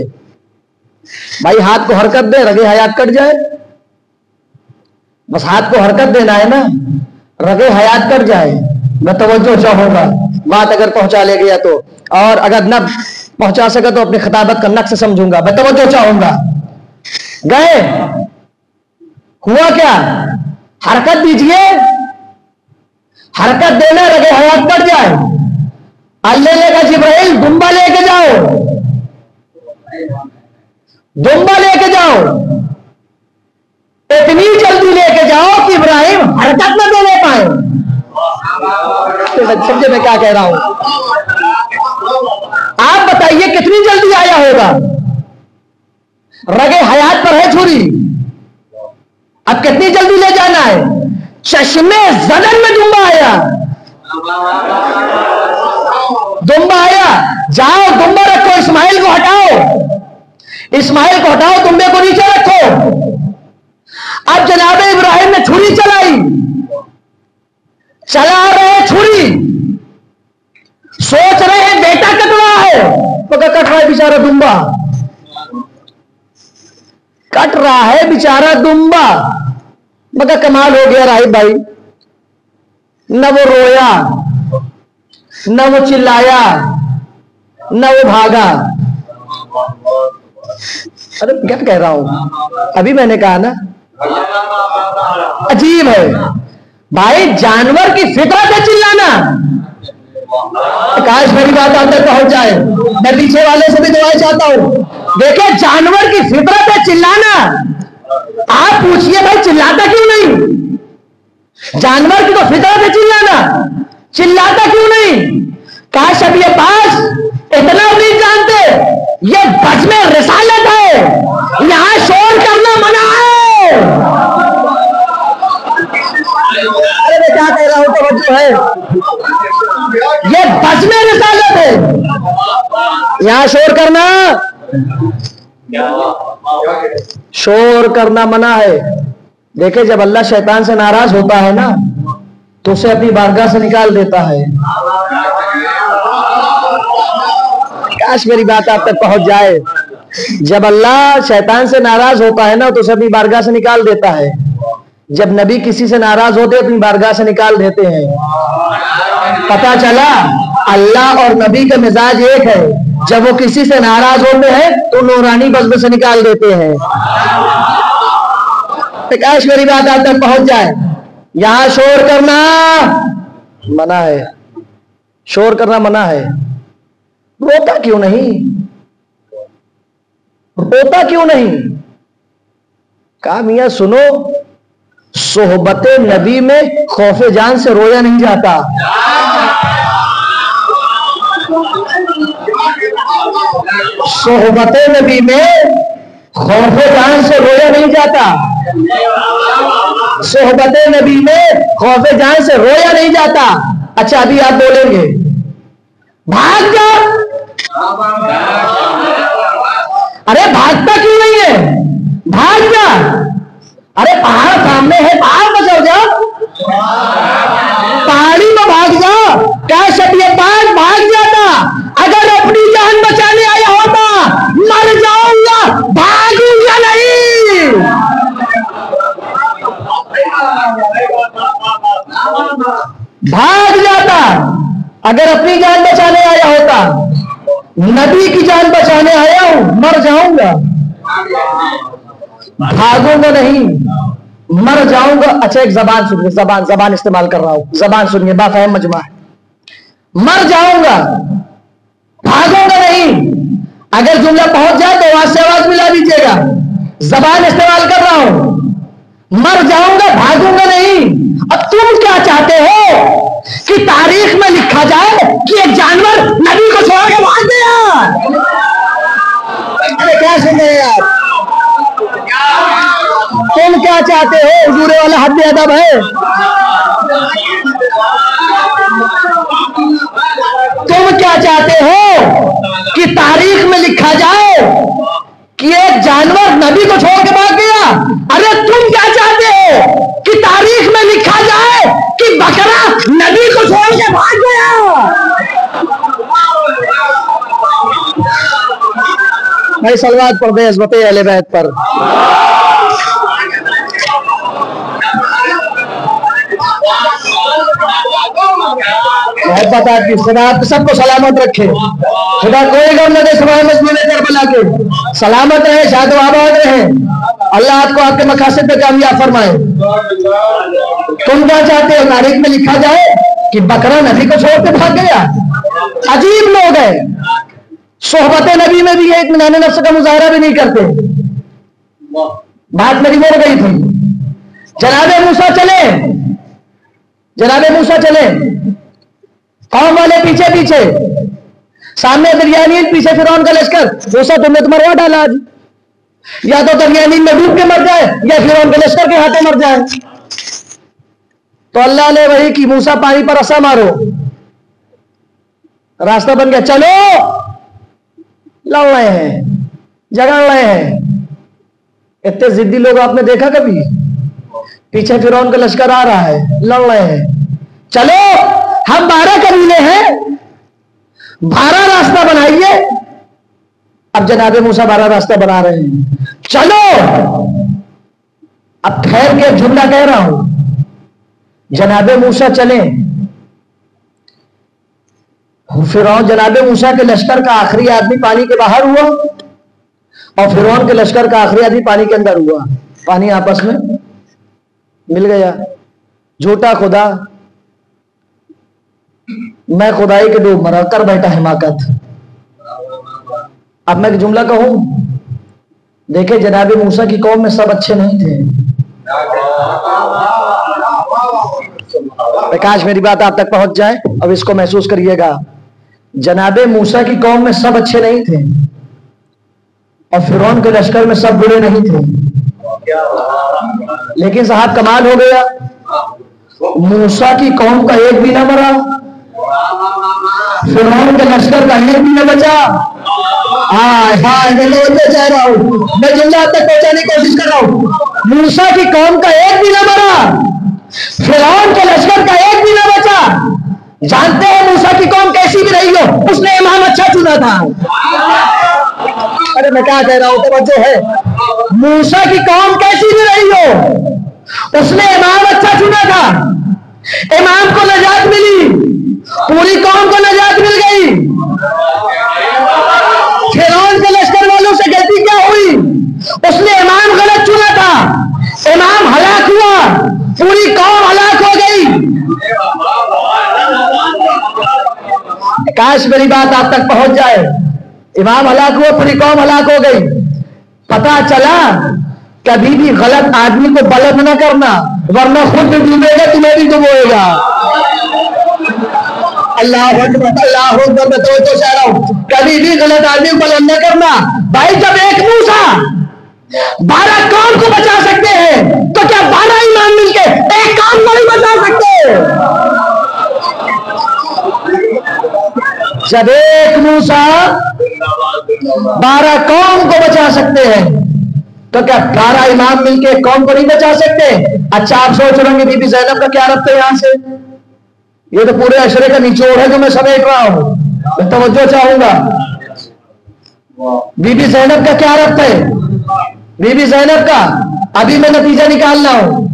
भाई? हाथ को हरकत दे रगे हयात कट जाए। बस हाथ को हरकत देना है ना, रगे हयात कट जाए। मैं तवज्जो चाहूंगा बात अगर पहुंचा ले गया तो, और अगर न पहुंचा सका तो अपनी खिताबत का नक्श समझूंगा। मैं तवज्जो चाहूंगा। गए, हुआ क्या? हरकत दीजिए, हरकत देना रगे हयात कट जाए। अल्लाह ने कहा जिब्राइल दुम्बा लेके जाओ, दुम्बा लेके जाओ, इतनी जल्दी लेके जाओ कि इब्राहिम हरकत न देने पाए। समझे मैं क्या कह रहा हूं? आप बताइए कितनी जल्दी आया होगा? रगे हयात पर है छुरी, अब कितनी जल्दी ले जाना है? चश्मे जदन में दुम्बा आया, दुम्बा आया। जाओ दुम्बा रखो, इस्माइल को हटाओ, इस्माइल को हटाओ, दुम्बे को नीचे रखो। अब जनाबे इब्राहिम ने छुरी चलाई, चला रहे छुरी, सोच रहे हैं बेटा कट रहा है, मगर कट रहा है बेचारा दुम्बा, कट रहा है बेचारा दुम्बा। मगर कमाल हो गया राहिब भाई, न वो रोया, न वो चिल्लाया, न वो भागा। अरे क्या कह रहा हूं? अभी मैंने कहा ना, अजीब है भाई, जानवर की फितरत है चिल्लाना। काश मेरी बात आप तक पहुंच जाए। मैं पीछे वाले से भी दुआएं चाहता हूं। देखिए जानवर की फितरत है चिल्लाना। आप पूछिए भाई चिल्लाता क्यों नहीं? जानवर की तो फितरत है चिल्लाना, चिल्लाता क्यों नहीं? काश अब ये पास इतना नहीं जानते, ये बज़्म रिसालत है, यहां शोर करना मना है। अरे मैं क्या कह रहा हूं तो है, ये बज़्म रिसालत है, यहां शोर करना, शोर करना मना है। देखे जब अल्लाह शैतान से नाराज होता है ना तो उसे अपनी बारगाह से निकाल देता है। काश मेरी बात आप तक पहुंच जाए। जब अल्लाह शैतान से नाराज होता है ना तो उसे अपनी बारगाह से निकाल देता है। जब नबी किसी से नाराज होते अपनी बारगाह से निकाल देते हैं। पता चला अल्लाह और नबी का मिजाज एक है। जब वो किसी से नाराज होते हैं तो नूरानी बज़्म से निकाल देते हैं। काश मेरी बात आप तक पहुंच जाए। यहां शोर करना मना है, शोर करना मना है। रोता क्यों नहीं? रोता क्यों नहीं? कहा मियां सुनो, सोहबते नबी में खौफे जान से रोया नहीं जाता। सोहबते नबी में खौफे जान से रोया नहीं जाता। सोहबते नबी में खौफे जान से रोया नहीं जाता। अच्छा अभी आप बोलेंगे भाग जा, अरे भागता क्यों नहीं है? भाग जा, अरे पहाड़ सामने है, पहाड़ पर चढ़ जा, पहाड़ी में भाग जा। कैश ये भाग जाता, अगर अपनी जान बचाने आया होता, मर जाऊंगा, भागूंगा नहीं। भाग जाता, अगर अपनी जान बचाने आया होता, नबी की जान बचाने आया हूं, मर जाऊंगा, भागूंगा नहीं, मर जाऊंगा। अच्छा एक जबान सुनिए, जबान इस्तेमाल कर रहा हूं, जबान सुनिए, बाफहम मजमा है। मर जाऊंगा, भागूंगा नहीं। अगर जुमला पहुंच जाए तो आवाज से आवाज मिला दीजिएगा। जबान इस्तेमाल कर रहा हूं, मर जाऊंगा, भागूंगा नहीं। अब तुम क्या चाहते हो कि तारीख में लिखा जाए कि एक जानवर नबी को छोड़ के भाग गया? अरे क्या सुन रहे हैं आप? तुम क्या चाहते हो? हुजूर वाला हद अदब है। तुम क्या चाहते हो कि तारीख में लिखा जाए कि एक जानवर नबी को छोड़ के भाग गया? अरे तुम क्या चाहते हो कि तारीख में लिखा जाए कि बकरा नबी को छोड़ के भाग गया? भाई सलवात पढ़ दे इस्मत अहले बैत पर। मोहब्बत आपकी, खुदा आप सबको सलामत रखे, खुदा कोई गम न दे सुबह मजमून करबला के, सलामत रहे, शाद आबाद रहे, अल्लाह आपको आपके मकासद पे कामयाब फरमाए। तुम क्या चाहते हो तारीख में लिखा जाए कि बकरा नबी को छोड़ के भाग गया? अजीब लोग हैं, सोहबत नबी में भी एक मिनाने नफ्स का मुजाहरा भी नहीं करते। बात मेरी मोड़ गई थी। जनाबे मूसा चले, कौम वाले पीछे पीछे, सामने दरियानील, पीछे फिरौन का लश्कर। मूसा तुमने तो मरवा डाला आज, या तो दरियानील में डूब के मर जाए या फिरौन के लश्कर के हाथों मर जाए। तो अल्लाह ने वही की, मूसा पानी पर रसा मारो, रास्ता बन गया, चलो। लड़ रहे हैं, झगड़ रहे हैं। इतने जिद्दी लोग आपने देखा कभी? पीछे फिरौन का लश्कर आ रहा है, लड़ रहे हैं, चलो हम 12 कबीले हैं, 12 रास्ता बनाइए। अब जनाबे मूसा 12 रास्ता बना रहे हैं, चलो। अब ठहर के जुमला कह रहा हूं, जनाबे मूसा चले, फिरौन जनाबे मूसा के लश्कर का आखिरी आदमी पानी के बाहर हुआ और फिरौन के लश्कर का आखिरी आदमी पानी के अंदर हुआ। पानी आपस में मिल गया। झूठा खुदा, मैं खुदाई के डूब मरा, कर बैठा हिमाकत। अब मैं एक जुमला कहूं, देखे जनाबे मूसा की कौम में सब अच्छे नहीं थे। काश मेरी बात आप तक पहुंच जाए, अब इसको महसूस करिएगा। जनाबे मूसा की कौम में सब अच्छे नहीं थे और फिरौन के लश्कर में सब बुरे नहीं थे। लेकिन साहब कमाल हो गया, मूसा की कौम का एक भी ना मरा, फिरौन के लश्कर का एक भी न बचा। मैं चाह रहा हूं, मैं जुमला तक पहुंचाने की कोशिश कर रहा हूं। मूसा की कौम का एक भी न मरा, फिरौन के लश्कर का एक भी न बचा। जानते हैं मूसा की कौम कैसी भी रही हो, उसने इमाम अच्छा चुना था। अरे मैं क्या कह रहा हूं, तवज्जो है। मूसा की कौम कैसी भी रही हो, उसने इमाम अच्छा चुना था। इमाम को नजात मिली, पूरी कौम को नजात मिल गई। फिरौन के लश्कर वालों से गलती क्या हुई? उसने इमाम गलत चुना था, इमाम हलाक हुआ, पूरी कौम हलाक हो गई। काश मेरी बात आप तक पहुंच जाए। इमाम हलाक हुआ, पूरी कौम हलाक हो गई। पता चला कभी भी गलत आदमी को बलद न करना, वरना खुद डूबेगा, तुम्हें भी डुबोएगा। अल्लाह अकबर, मैं तो चाह रहा हूं, कभी भी गलत आदमी को बलद न करना। भाई जब एक मूसा 12 कौम को बचा सकते हैं, तो क्या 12 इमाम मिलके एक कौम को नहीं बचा सकते? जब एक मूसा 12 कौम को बचा सकते हैं, तो क्या 12 इमाम मिलके कौम को नहीं बचा सकते? अच्छा आप सोच रहे होंगे बीबी ज़ैनब का क्या रब्त है यहां से? ये तो पूरे अशरे का निचोड़ है जो मैं समेट रहा हूं, मैं तवज्जो चाहूंगा। बीबी ज़ैनब का क्या रब्त है? बीबी ज़ैनब का अभी मैं नतीजा निकाल रहा हूं,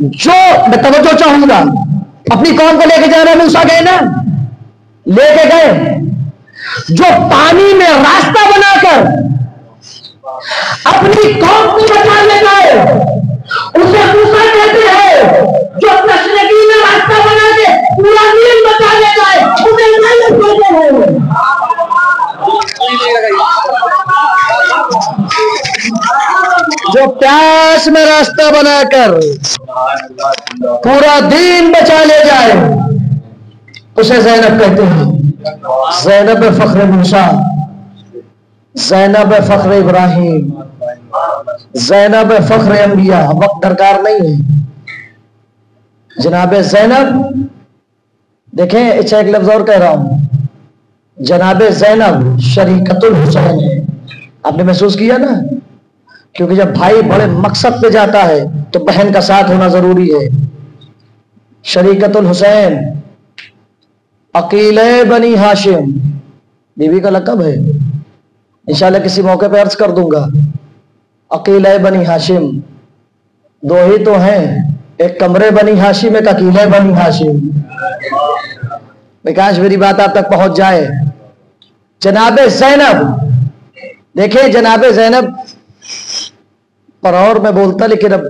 जो मैं तवज्जो चाहूंगा। اپنی قوم کو لے کے جا رہے موسیٰ گئے نا، لے کے گئے، جو پانی میں راستہ بنا کر اپنی قوم کو بچانے گئے اسے موسیٰ کہتے ہیں، جو تشنگی میں راستہ بنا کے پورا دین بچانے گئے اسے مالک کہتے ہیں۔ جو پیاس میں راستہ بنا کر پورا دین بچا لے جائے اسے زینب کہتے ہیں۔ زینب فخر موسیٰ، زینب فخر ابراہیم، زینب فخر انبیاء۔ وقت درکار نہیں ہے۔ جناب زینب، دیکھیں اچھا ایک لفظ اور کہہ رہا ہوں، جناب زینب شریکت الحسین ہے۔ آپ نے محسوس کیا نا، کیونکہ جب بھائی بڑے مقصد پہ جاتا ہے تو بہن کا ساتھ ہونا ضروری ہے۔ شریکت الحسین، عقیلہ بنی ہاشم، بیوی کا لقب ہے، انشاءاللہ کسی موقع پہ عرض کر دوں گا۔ عقیلہ بنی ہاشم، دو ہی تو ہیں، ایک کمرے بنی ہاشم، ایک عقیلہ بنی ہاشم۔ کاش میری بات آپ تک پہنچ جائے۔ جناب زینب، دیکھیں جناب زینب پر اور میں بولتا لیکن اب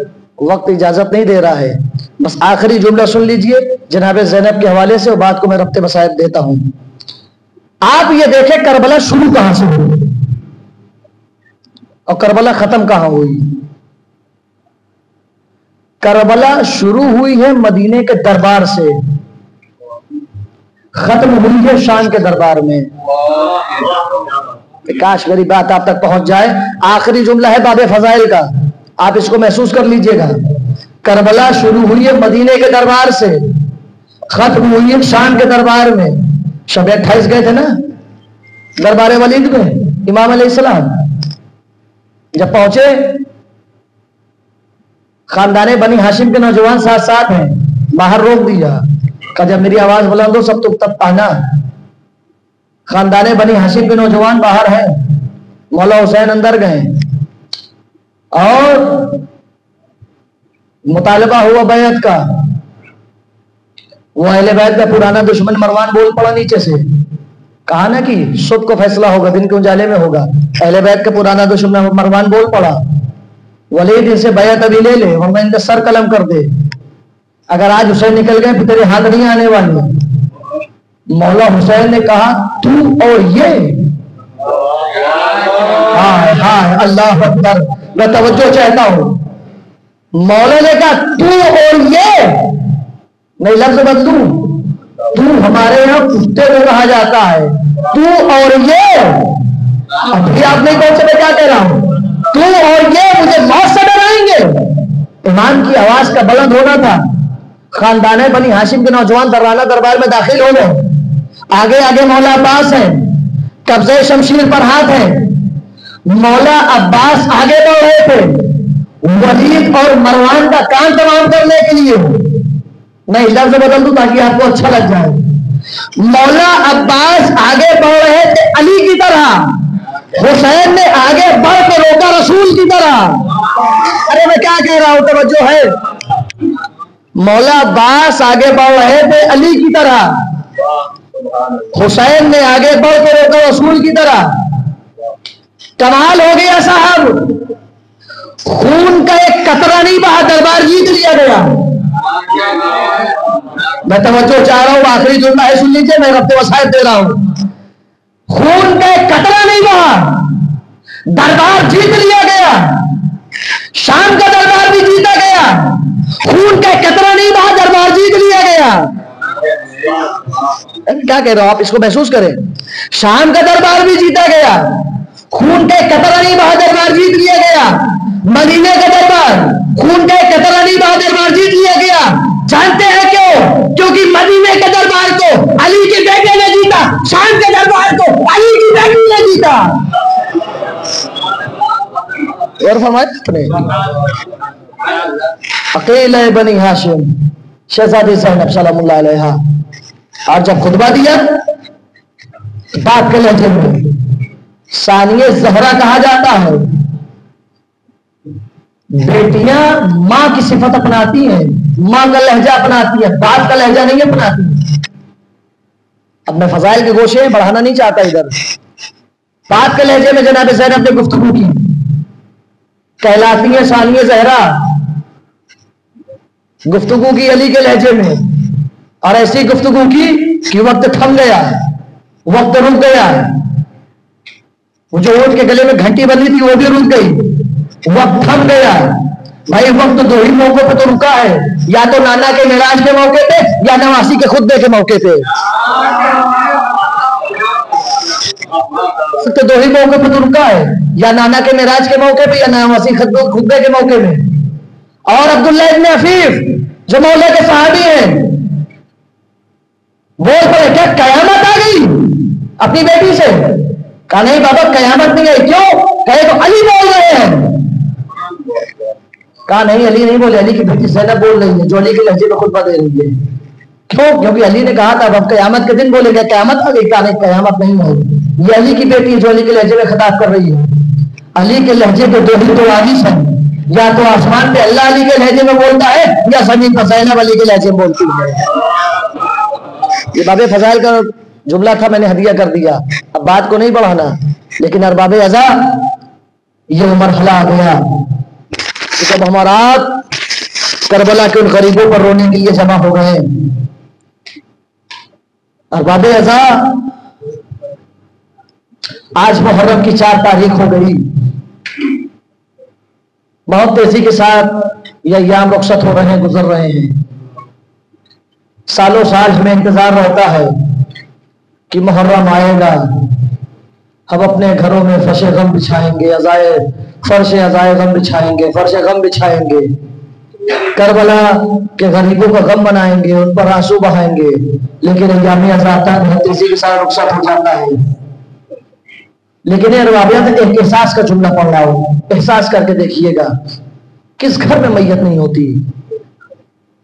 وقت اجازت نہیں دے رہا ہے، بس آخری جملہ سن لیجئے جناب زینب کے حوالے سے، اور بات کو میں ربط مسائب دیتا ہوں۔ آپ یہ دیکھیں کربلا شروع کہاں سے ہوئی اور کربلا ختم کہاں ہوئی؟ کربلا شروع ہوئی ہے مدینے کے دربار سے، ختم ہوئی ہے شام کے دربار میں۔ کاش میری بات آپ تک پہنچ جائے۔ آخری جملہ ہے باب فضائل کا، آپ اس کو محسوس کر لیجئے گا۔ کربلا شروع ہوئی ہے مدینے کے دربار سے، ختم ہوئی ہے شام کے دربار میں۔ شب 28 گئے تھے نا دربار ولید میں، امام علیہ السلام جب پہنچے، خاندان بنی ہاشم کے نوجوان ساتھ ساتھ ہیں، باہر روک دیا، کہ جب میری آواز بلند ہو سب تک تب پانا۔ خاندان بنی ہاشم کے نوجوان باہر ہیں، مولا حسین اندر گئے اور مطالبہ ہوا بیعت کا۔ وہ اہل بیت کا پرانا دشمن مروان بول پڑا نیچے سے، کہا نا کہ صبح کو فیصلہ ہوگا، دن کے اجالے میں ہوگا۔ اہل بیت کا پرانا دشمن مروان بول پڑا، ولید ان سے بیعت ابھی لے لے ورنہ ان کا سر قلم کر دے، اگر آج حسین نکل گئے پھر تیرے ہاتھ نہیں آنے والے۔ مولا حسین نے کہا تو اور یہ، ہائے ہائے اللہ اکبر، میں توجہ چاہتا ہوں۔ مولا نے کہا تو اور یہ، نہیں لفظ بدلوں، تو ہمارے یہاں کتے کو کہا جاتا ہے، تو اور یہ، ابھی آپ نہیں کون سے میں کیا کہہ رہا ہوں، تو اور یہ مجھے موت سے ڈرائیں گے۔ امام کی آواز کا بلند ہونا تھا۔ خاندان بنی ہاشم کے نوجوان درانہ دربار میں داخل ہو گئے، آگے آگے مولا عباس ہیں، قبضہ شمشیر پر ہاتھ ہیں۔ مولا عباس آگے بڑھ رہے تھے ولید اور مروان کا کام تمام کرنے کے لیے، نہیں لفظ بدل دوں تاکہ آپ کو اچھا لگ جائے۔ مولا عباس آگے بڑھ رہے تھے علی کی طرح، حسین نے آگے بڑھ کے روکا رسول کی طرح۔ ارے میں کیا کہہ رہا ہوں، توجہ ہے۔ مولا عباس آگے بڑھ رہے تھے علی کی طرح، حسین نے آگے بڑھ کے روکا رسول کی طرح۔ کمال ہو گیا صاحب، خون کا ایک قطرہ نہیں بہا، دربار جیت لیا گیا۔ میں توجہ چاہ رہا ہوں، آخری جملہ ہے سن لیجیے، میں ربط وسائل دے رہا ہوں۔ خون کا ایک قطرہ نہیں بہا، دربار جیت لیا گیا، شام کا دربار بھی جیتا گیا۔ خون کا ایک قطرہ نہیں بہا، دربار جیت لیا گیا۔ کیا کہہ رہا ہوں، آپ اس کو محسوس کریں۔ شام کا دربار بھی جیتا گیا، خون کا ایک قطرہ نہیں بہا، دربار جیت لیا گیا۔ مدینے کا دربار خون کا ایک قطرہ نہیں بہا، دربار جیت لیا گیا۔ جانتے ہیں کیوں؟ کیونکہ مدینے کے دربار کو علی کے بیٹے نے جیتا، شام کے دربار کو علی کی بیٹی نے جیتا۔ اور فرمایا عقیلہ بنی ہاشم، شہزادی زینب سلام اللہ علیہا، اور جب خطبہ دیا بات کے لہجے میں، ثانیہ زہرا کہا جاتا ہے۔ بیٹیاں ماں کی صفت اپناتی ہیں، ماں کا لہجہ اپناتی ہے، باپ کا لہجہ نہیں اپناتی۔ اب میں فضائل کے گوشے بڑھانا نہیں چاہتا ادھر۔ باپ کے لہجے میں جناب زینب نے گفتگو کی، کہلاتی ہیں ثانیہ زہرا، گفتگو کی علی کے لہجے میں، اور ایسی گفتگو کی کہ وقت تھم گیا، وقت رک گیا۔ وہ جو اونٹ کے گلے میں گھنٹی بندی تھی وہ بھی رک گئی، وقت تھم گیا۔ بھائی وقت دو ہی موقع پہ تو رکا ہے، یا تو نانا کے معراج کے موقع پہ یا نواسی کے خطبے کے موقع پہ۔ تو دو ہی موقع پہ تو رکا ہے، یا نانا کے معراج کے موقع پہ یا نواسی خطبے کے موقع میں۔ اور عبداللہ ابن عفیف جو مولا کے صحابی ہیں بول پڑے کیا قیامت آ گئی اپنی بیٹی سے؟ کہا نہیں بابا قیامت نہیں آئی۔ کیوں؟ کہے تو علی بول رہے ہیں۔ کہا نہیں علی نہیں بولے، علی کی بیٹی زینب بول رہی ہے جو علی کے لہجے میں خطبہ دے رہی ہے۔ کیوں؟ کیونکہ علی نے کہا تھا اب قیامت کے دن بولے گا قیامت آ گئی۔ کہا نہیں قیامت نہیں آئی، یہ علی کی بیٹی ہے جو علی کے لہجے میں خطاب کر رہی ہے۔ علی کے لہجے کے دو ہی تو واجب ہیں، یا تو آسمان پہ اللہ علی کے لہجے میں بولتا ہے یا زمین پر زینب علی کے لہجے میں بولتی ہے۔ یہ باب فضائل کا جملہ تھا، میں نے ہدیہ کر دیا، اب بات کو نہیں بڑھانا۔ لیکن ارباب ازا یہ مرحلہ آ گیا کہ جب ہمارا کربلا کے ان غریبوں پر رونے کے لیے جمع ہو گئے۔ ارباب ازا آج محرم کی 4 تاریخ ہو گئی، بہت تیزی کے ساتھ یہ ایام رخصت ہو رہے ہیں، گزر رہے ہیں۔ سالوں سال ہمیں انتظار رہتا ہے کہ محرم آئے گا، ہم اپنے گھروں میں فرش غم بچھائیں گے، فرش عزائے غم بچھائیں گے، فرش غم بچھائیں گے، کربلا کے غریبوں کا غم منائیں گے، ان پر آنسو بہائیں گے۔ لیکن ایام ازا بہت تیزی کے ساتھ رخصت ہو جاتا ہے۔ لیکن یہ روایت ایک احساس کا جملہ پڑھ رہا ہوں، احساس کر کے دیکھیے گا۔ کس گھر میں میت نہیں ہوتی،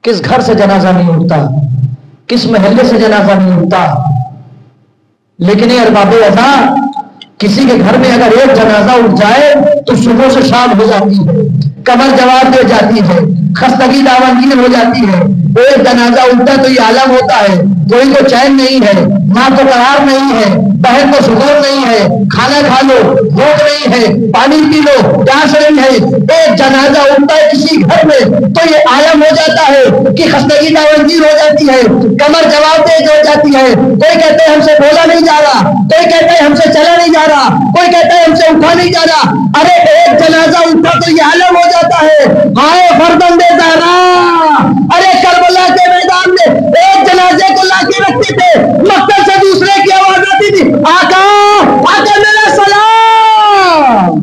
کس گھر سے جنازہ نہیں اٹھتا، کس محلے سے جنازہ نہیں اٹھتا، لیکن یہ ارباب ازا کسی کے گھر میں اگر ایک جنازہ اٹھ جائے تو صبح سے شام ہو جاتی ہے، کمر جواب دے جاتی ہے، خستگی داوانگیر ہو جاتی ہے۔ ایک جنازہ اٹھتا تو یہ عالم ہوتا ہے، کوئی کو چین نہیں ہے، ماں کو قرار نہیں ہے، بہن کو سکون نہیں ہے، کھانا کھا لو بھوک نہیں ہے، پانی پی لو پیاس نہیں ہے۔ ایک جنازہ اٹھتا ہے کسی گھر میں تو یہ عالم ہو جاتا ہے کہ خستگی داوانگیر ہو جاتی ہے، کمر جواب دے ہو جاتی ہے۔ کوئی کہتے ہیں ہم سے بولا نہیں جا رہا، کوئی کہتے ہیں ہم سے چلا نہیں جا رہا، کوئی کہتے ہیں ہم سے اٹھا نہیں جا رہا۔ ارے ایک جنازہ اٹھا تو یہ عالم ہو جاتا ہے، ہائے فرزند زہرا۔ ارے کربلا کے میدان میں ایک جنازے کو لا کے رکھتے تھے، مقتل سے دوسرے کی آواز آتی تھی، آقا آقا میرا سلام،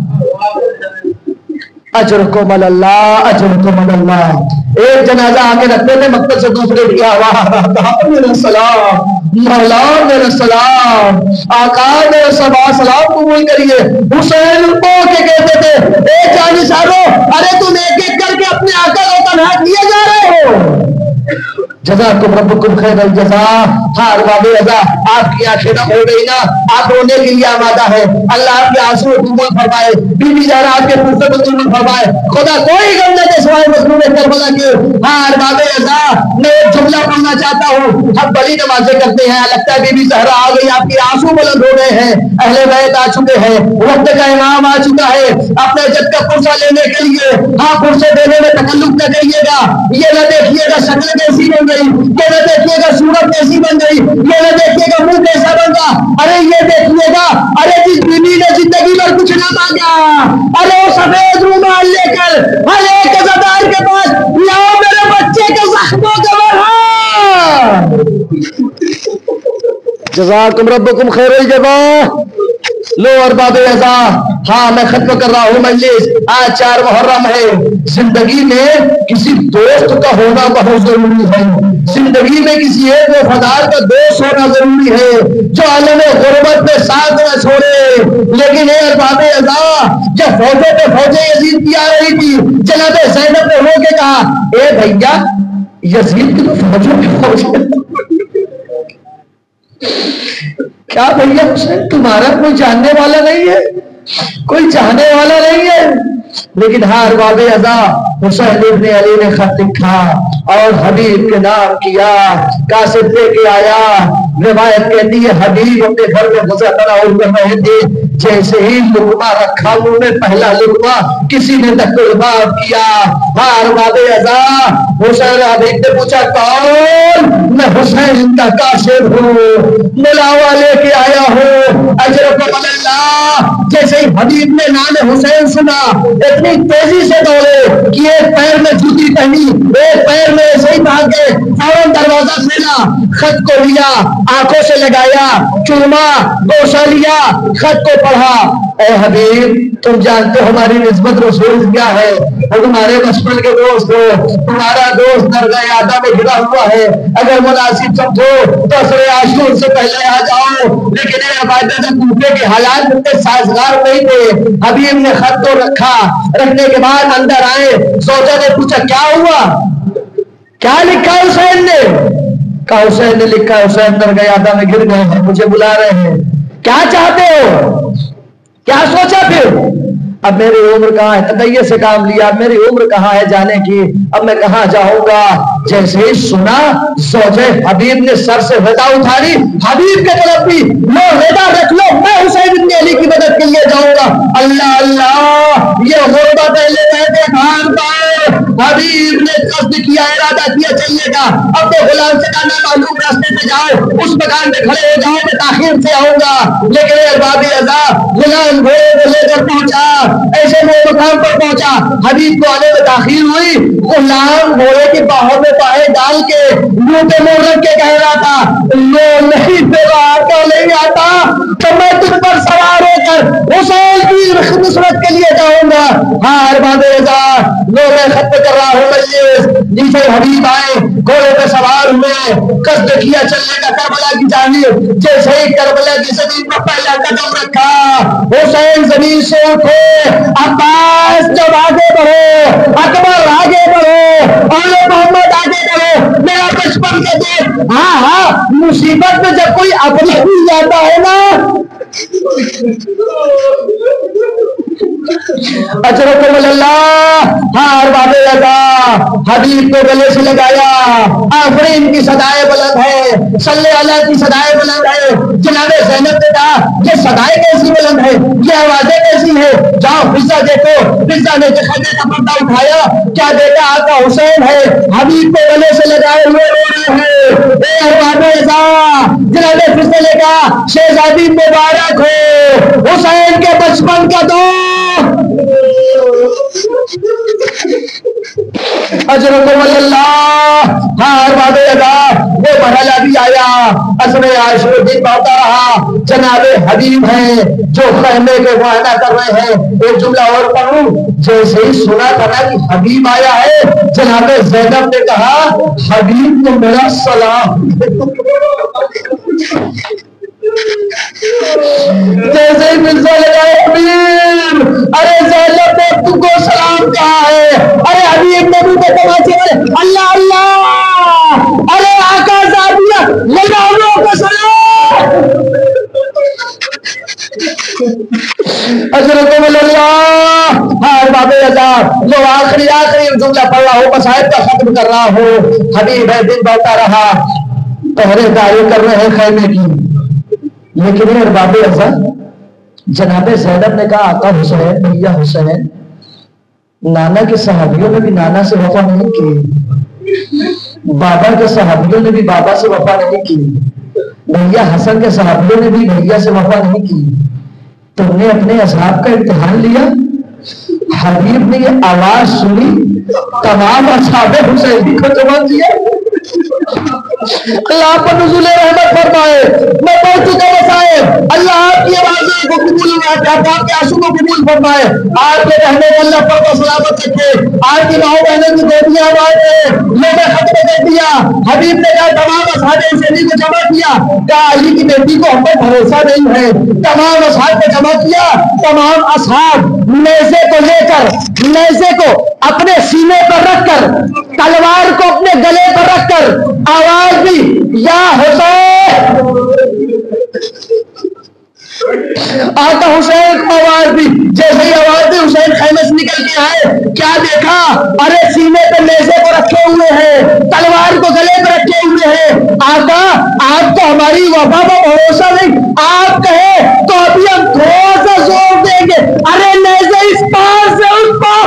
اجرکم اللہ اجرکم اللہ۔ ایک جنازہ آ کے رکھتے تھے، مقتل سے دوسرے کی آواز، آقا میرا سلام، مولا میرا سلام، آقا میرا سلام قبول کریے۔ حسین کو کے کہتے تھے اے جانشارو، ارے تم ایک ایک کر کے اپنے آقا کو تنہا کیے جا رہے ہو۔ جزاکم ربکم خیر الجزاء۔ ہاں ارباب ازا آپ کی آنکھیں نم ہو گئی نا، آپ رونے کے لیے آمادہ ہے، اللہ آپ کے آنسو قبول فرمائے، بی بی زہرا آپ کے پوسے کو قبول فرمائے، خدا کوئی غم نہ دے سوائے مظلوم کربلا کے۔ ہاں ارباب ازا میں ایک جملہ پڑھنا چاہتا ہوں، ہم بڑی نمازیں کرتے ہیں، لگتا ہے بی بی زہرا آ گئی، آپ کے آنسو بلند ہو گئے ہیں، اہل بیت آ چکے ہیں، وقت کا امام آ چکا ہے اپنے جد کا پرسہ لینے کے لیے۔ ہاں پرسے دینے میں تکلف نہ کریے گا، یہ نہ دیکھیے گا شکل کیسی بن گئی، یہ نہ دیکھیے گا صورت کیسی بن گئی، یہ نہ دیکھیے گا منہ کیسا بن گا، ارے یہ دیکھیے گا ارے جس بیوی نے زندگی میں کچھ نہ مانگا، ارے وہ سفید رومال لے کر ہر ایک عزادار کے پاس لاؤ میرے بچے کے زخموں کا مرہم۔ جزاکم ربکم خیر الجزاء۔ لو ارباب ازا، ہاں میں ختم کر رہا ہوں مجلس، آج 4 محرم ہے۔ زندگی میں کسی دوست کا ہونا بہت ضروری ہے، زندگی میں کسی ایک وفادار کا دوست ہونا ضروری ہے جو عالم غربت میں ساتھ نہ چھوڑے۔ لیکن اے ارباب ازا، جب فوجوں پہ فوجیں یزید کی آ رہی تھی، جناب زینب نے ہو کے کہا اے بھیا یزید کی تو فوجوں پہ فوج، کیا بھیا حسین تمہارا کوئی جاننے والا نہیں ہے، کوئی چاہنے والا نہیں ہے؟ لیکن ہاں ارباب ازا حسین ابن علی نے خط لکھا اور حبیب کے نام کیا، قاصد دے کے آیا۔ روایت کہتی ہے حبیب اپنے گھر میں غزہ تناول کر رہے تھے، جیسے ہی لقمہ رکھا منہ میں پہلا لقمہ کسی نے تقلباب کیا، ارباب ازا حسین حبیب نے پوچھا کون؟ میں حسین کا قاصد ہوں، ملاوا لے کے آیا ہوں، اجرکم اللہ۔ جیسے ہی حبیب نے نام حسین سنا اتنی تیزی سے دوڑے کہ ایک پیر میں جوتی پہنی، ایک پیر میں ایسے ہی بھاگے، فوراً دروازہ کھولا، خط کو لیا، آنکھوں سے لگایا، چوما، بوسہ لیا، خط کو پڑھا۔ اے حبیب تم جانتے ہو ہماری نسبت رسول کیا ہے، وہ تمہارے بچپن کے دوست ہو، تمہارا دوست درگاہ اعلیٰ میں گرا ہوا ہے، اگر مناسب سمجھو تو عصر عاشور سے پہلے آ جاؤ۔ لیکن یہ عبادت کوفے کے حالات اتنے سازگار نہیں تھے۔ حبیب نے خط تو رکھا، رکھنے کے بعد اندر آئے، زوجہ نے پوچھا کیا ہوا، کیا لکھا حسین نے؟ کہا حسین نے لکھا حسین درگاہ اعلیٰ میں گر گئے ہیں، مجھے بلا رہے ہیں، کیا چاہتے ہو؟ کیا سوچا پھر؟ اب میری عمر کہاں ہے، تدیے سے کام لیا، اب میری عمر کہاں ہے جانے کی، اب میں کہاں جاؤں گا؟ جیسے ہی سنا زوجہ حبیب نے سر سے رضا اٹھاری، حبیب کے طرف بھی لو رضا رکھ لو، میں حسین بن علی کی مدد کے لیے جاؤں گا۔ اللہ اللہ، یہ غربت پہلے کہتے بھار پائے۔ حبیب نے قصد کیا، ارادہ کیا چلنے کا، اپنے غلام سے کہا معلوم راستے پہ جاؤ، اس مکان پہ کھڑے ہو جاؤ، میں تاخیر سے آؤں گا۔ لیکن ارباب ازا غلام گھوڑے کو لے کر پہنچا، ایسے وہ مقام پر پہنچا، حبیب کو آنے میں تاخیر ہوئی، غلام گھوڑے کی باہوں میں پائے ڈال کے منہ پہ منہ رکھ کے کہہ رہا تھا لو نہیں تیرا آقا نہیں آتا تو میں تجھ پر سوار ہو کر حسین کی نصرت کے لیے جاؤں گا۔ ہاں ارباب ازا لو میں خط کر رہا ہوں مجلس۔ نیچے حبیب آئے، گھوڑے پہ سوار ہوئے، قصد کیا چلنے کا کربلا کی جانب۔ جیسے ہی کربلا کی زمین پر پہلا قدم رکھا، حسین زمین سے اٹھے، عباس جب آگے بڑھو، اکبر آگے بڑھو، آل محمد آگے بڑھو، میرا بچپن کا دوست۔ ہاں ہاں، مصیبت میں جب کوئی اپنا بھی جاتا ہے نا، اجرکم اللہ۔ ہاں ارباب ازا حبیب کو گلے سے لگایا، آفرین کی صدائے بلند ہے، صلی اللہ کی صدائے بلند ہے۔ جناب زینب نے کہا یہ صدائے کیسی بلند ہے، یہ آوازیں کیسی ہیں؟ جاؤ فضا دیکھو۔ فضا نے خدے کا پردہ اٹھایا، کیا دیکھا آقا حسین ہے، حبیب کو گلے سے لگائے ہوئے رو رہے ہیں۔ اے ارباب ازا، جناب فضا نے کہا شہزادی مبارک ہو، حسین کے بچپن کا دوست۔ اجرکم اللہ۔ ہاں ارباب ازا وہ مرحلہ بھی آیا، عصر عاشور دن بڑھتا رہا، جناب حبیب ہیں جو خیمے کے معائنہ کر رہے ہیں۔ ایک جملہ اور پڑھوں، جیسے ہی سنا تھا نا کہ حبیب آیا ہے، جناب زینب نے کہا حبیب کو میرا سلام۔ جیسے ہی مرزا لگائے حبیب، ارے زینب نے تم کو سلام کہا ہے، ارے حبیب نے بھی تماچے، اللہ اللہ، ارے آقا زادیہ غلاموں کو سلام۔ اجرکم اللہ۔ ہاں ارباب ازا لو آخری جملہ پڑھ رہا ہوں، مصائب کا ختم کر رہا ہوں۔ حبیب ہے دن بڑھتا رہا، پہرے داری کر رہے ہیں خیمے کی، لیکن ارباب ازا جناب زینب نے کہا آقا حسین، بھیا حسین، نانا کے صحابیوں نے بھی نانا سے وفا نہیں کی، بابا کے صحابیوں نے بھی بابا سے وفا نہیں کی، بھیا حسن کے صحابیوں نے بھی بھیا سے وفا نہیں کی، تم نے اپنے اصحاب کا امتحان لیا۔ حبیب نے یہ آواز سنی، تمام اصحاب حسین کو جمع کیا، اللہ پر نزول رحمت فرمائے۔ میں پڑھ چکا وسائل، اللہ آپ کی آوازیں کو قبول آپ کے آنسو کو قبول فرمائے، آپ کے رہنے کو اللہ پر کو سلامت رکھے، آپ کی ماں بہنوں کی گودیاں آوازیں میں ختم کر دیا۔ حبیب نے کہا تمام اصحاب حسینی کو جمع کیا، کہا علی کی بیٹی کو ہم پر بھروسہ نہیں ہے، تمام اصحاب کو جمع کیا، تمام اصحاب نیزے کو لے کر، نیزے کو اپنے سینے پر رکھ کر، تلوار کو اپنے گلے پر رکھ کر آواز دی یا حسین، آقا حسین آواز دی۔ جیسے ہی آواز دی حسین خیمے سے نکل کے آئے، کیا دیکھا، ارے سینے پہ نیزے کو رکھے ہوئے ہیں، वफा पर भरोसा नहीं, आप कहे तो अभी हम थोड़ा सा जोर देंगे, अरे नहीं इस पार से उस पार,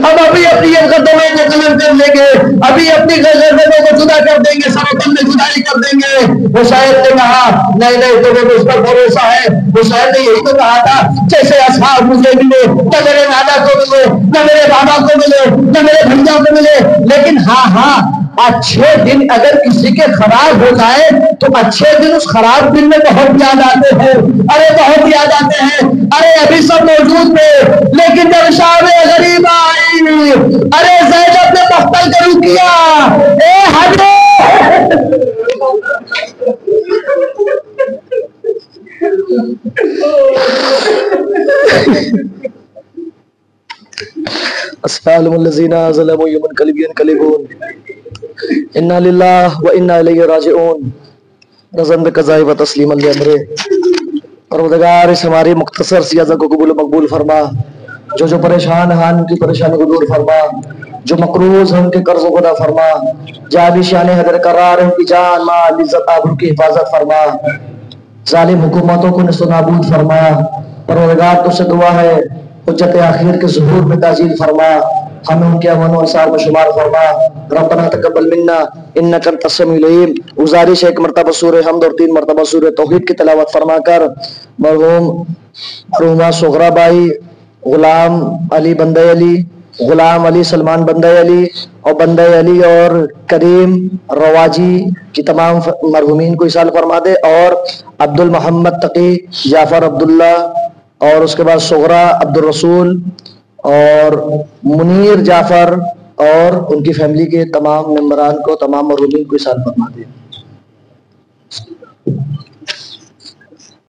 हम अभी अपनी मुकदमे को कलम कर लेंगे, अभी अपनी गर्दनों को जुदा कर देंगे, सबकम में जुदाई कर देंगे। हुसैन ने कहा नहीं नहीं, तुम्हें मुझ पर भरोसा है। हुसैन ने यही तो कहा था, जैसे असहाब मुझे मिले, न मेरे नाना को मिले, न मेरे बाबा को मिले, न मेरे भैया को मिले, लेकिन हाँ अच्छे दिन अगर किसी के खराब हो जाए तो अच्छे दिन उस खराब दिन में बहुत याद आते हैं, अरे बहुत याद आते हैं। अरे अभी सब मौजूद थे, लेकिन जब शाम गरीब आई, अरे ज़ैनब ने मख्तल करू किया, ए हटे अस्सलामुल्लज़ीना ज़लमू यमुनक़लिबून इन्ना लिल्लाह व इन्ना इलैहि राजिऊन। रज़न बिक़ज़ाइ व तस्लीमन लिअमरे। परवरदिगार इस हमारी मुख्तसर सी अज़ा को कबूल मकबूल फरमा। जो परेशान हैं उनकी परेशानी को दूर फरमा, जो मकरूज हैं उनके कर्ज़ों को अदा फरमा, जाबी शान हदर करार उनकी जान माल इज़्ज़त आबरू की हिफाजत फरमा, जालिम हुकूमतों को निस्त नाबूद फरमा। परवरदिगार तुझसे दुआ है हुज्जत आखिर के ज़ुहूर में ताजील फरमा, हमें उनके अमन और सार में शुमार फरमा। रब्बना तक़ब्बल मिन्ना इन्नका अंतस समीउल अलीम। गुजारिश है एक मरतबा सूरह हमद और 3 मरतबा सूरह तौहीद की तिलावत फरमा कर मरहूमा सुगरा बाई, गुलाम अली बंदे अली, गुलाम अली सलमान बंदे अली और बंदे अली और करीम रवाजी की तमाम मरहूमीन को इसाल फरमा दे, और अब्दुल मोहम्मद तकी जाफर अब्दुल्ला और उसके बाद सुगरा अब्दुल रसूल और मुनीर जाफर और उनकी फैमिली के तमाम मेंबरान को, तमाम मरहूमीन को इसाल फरमा दे।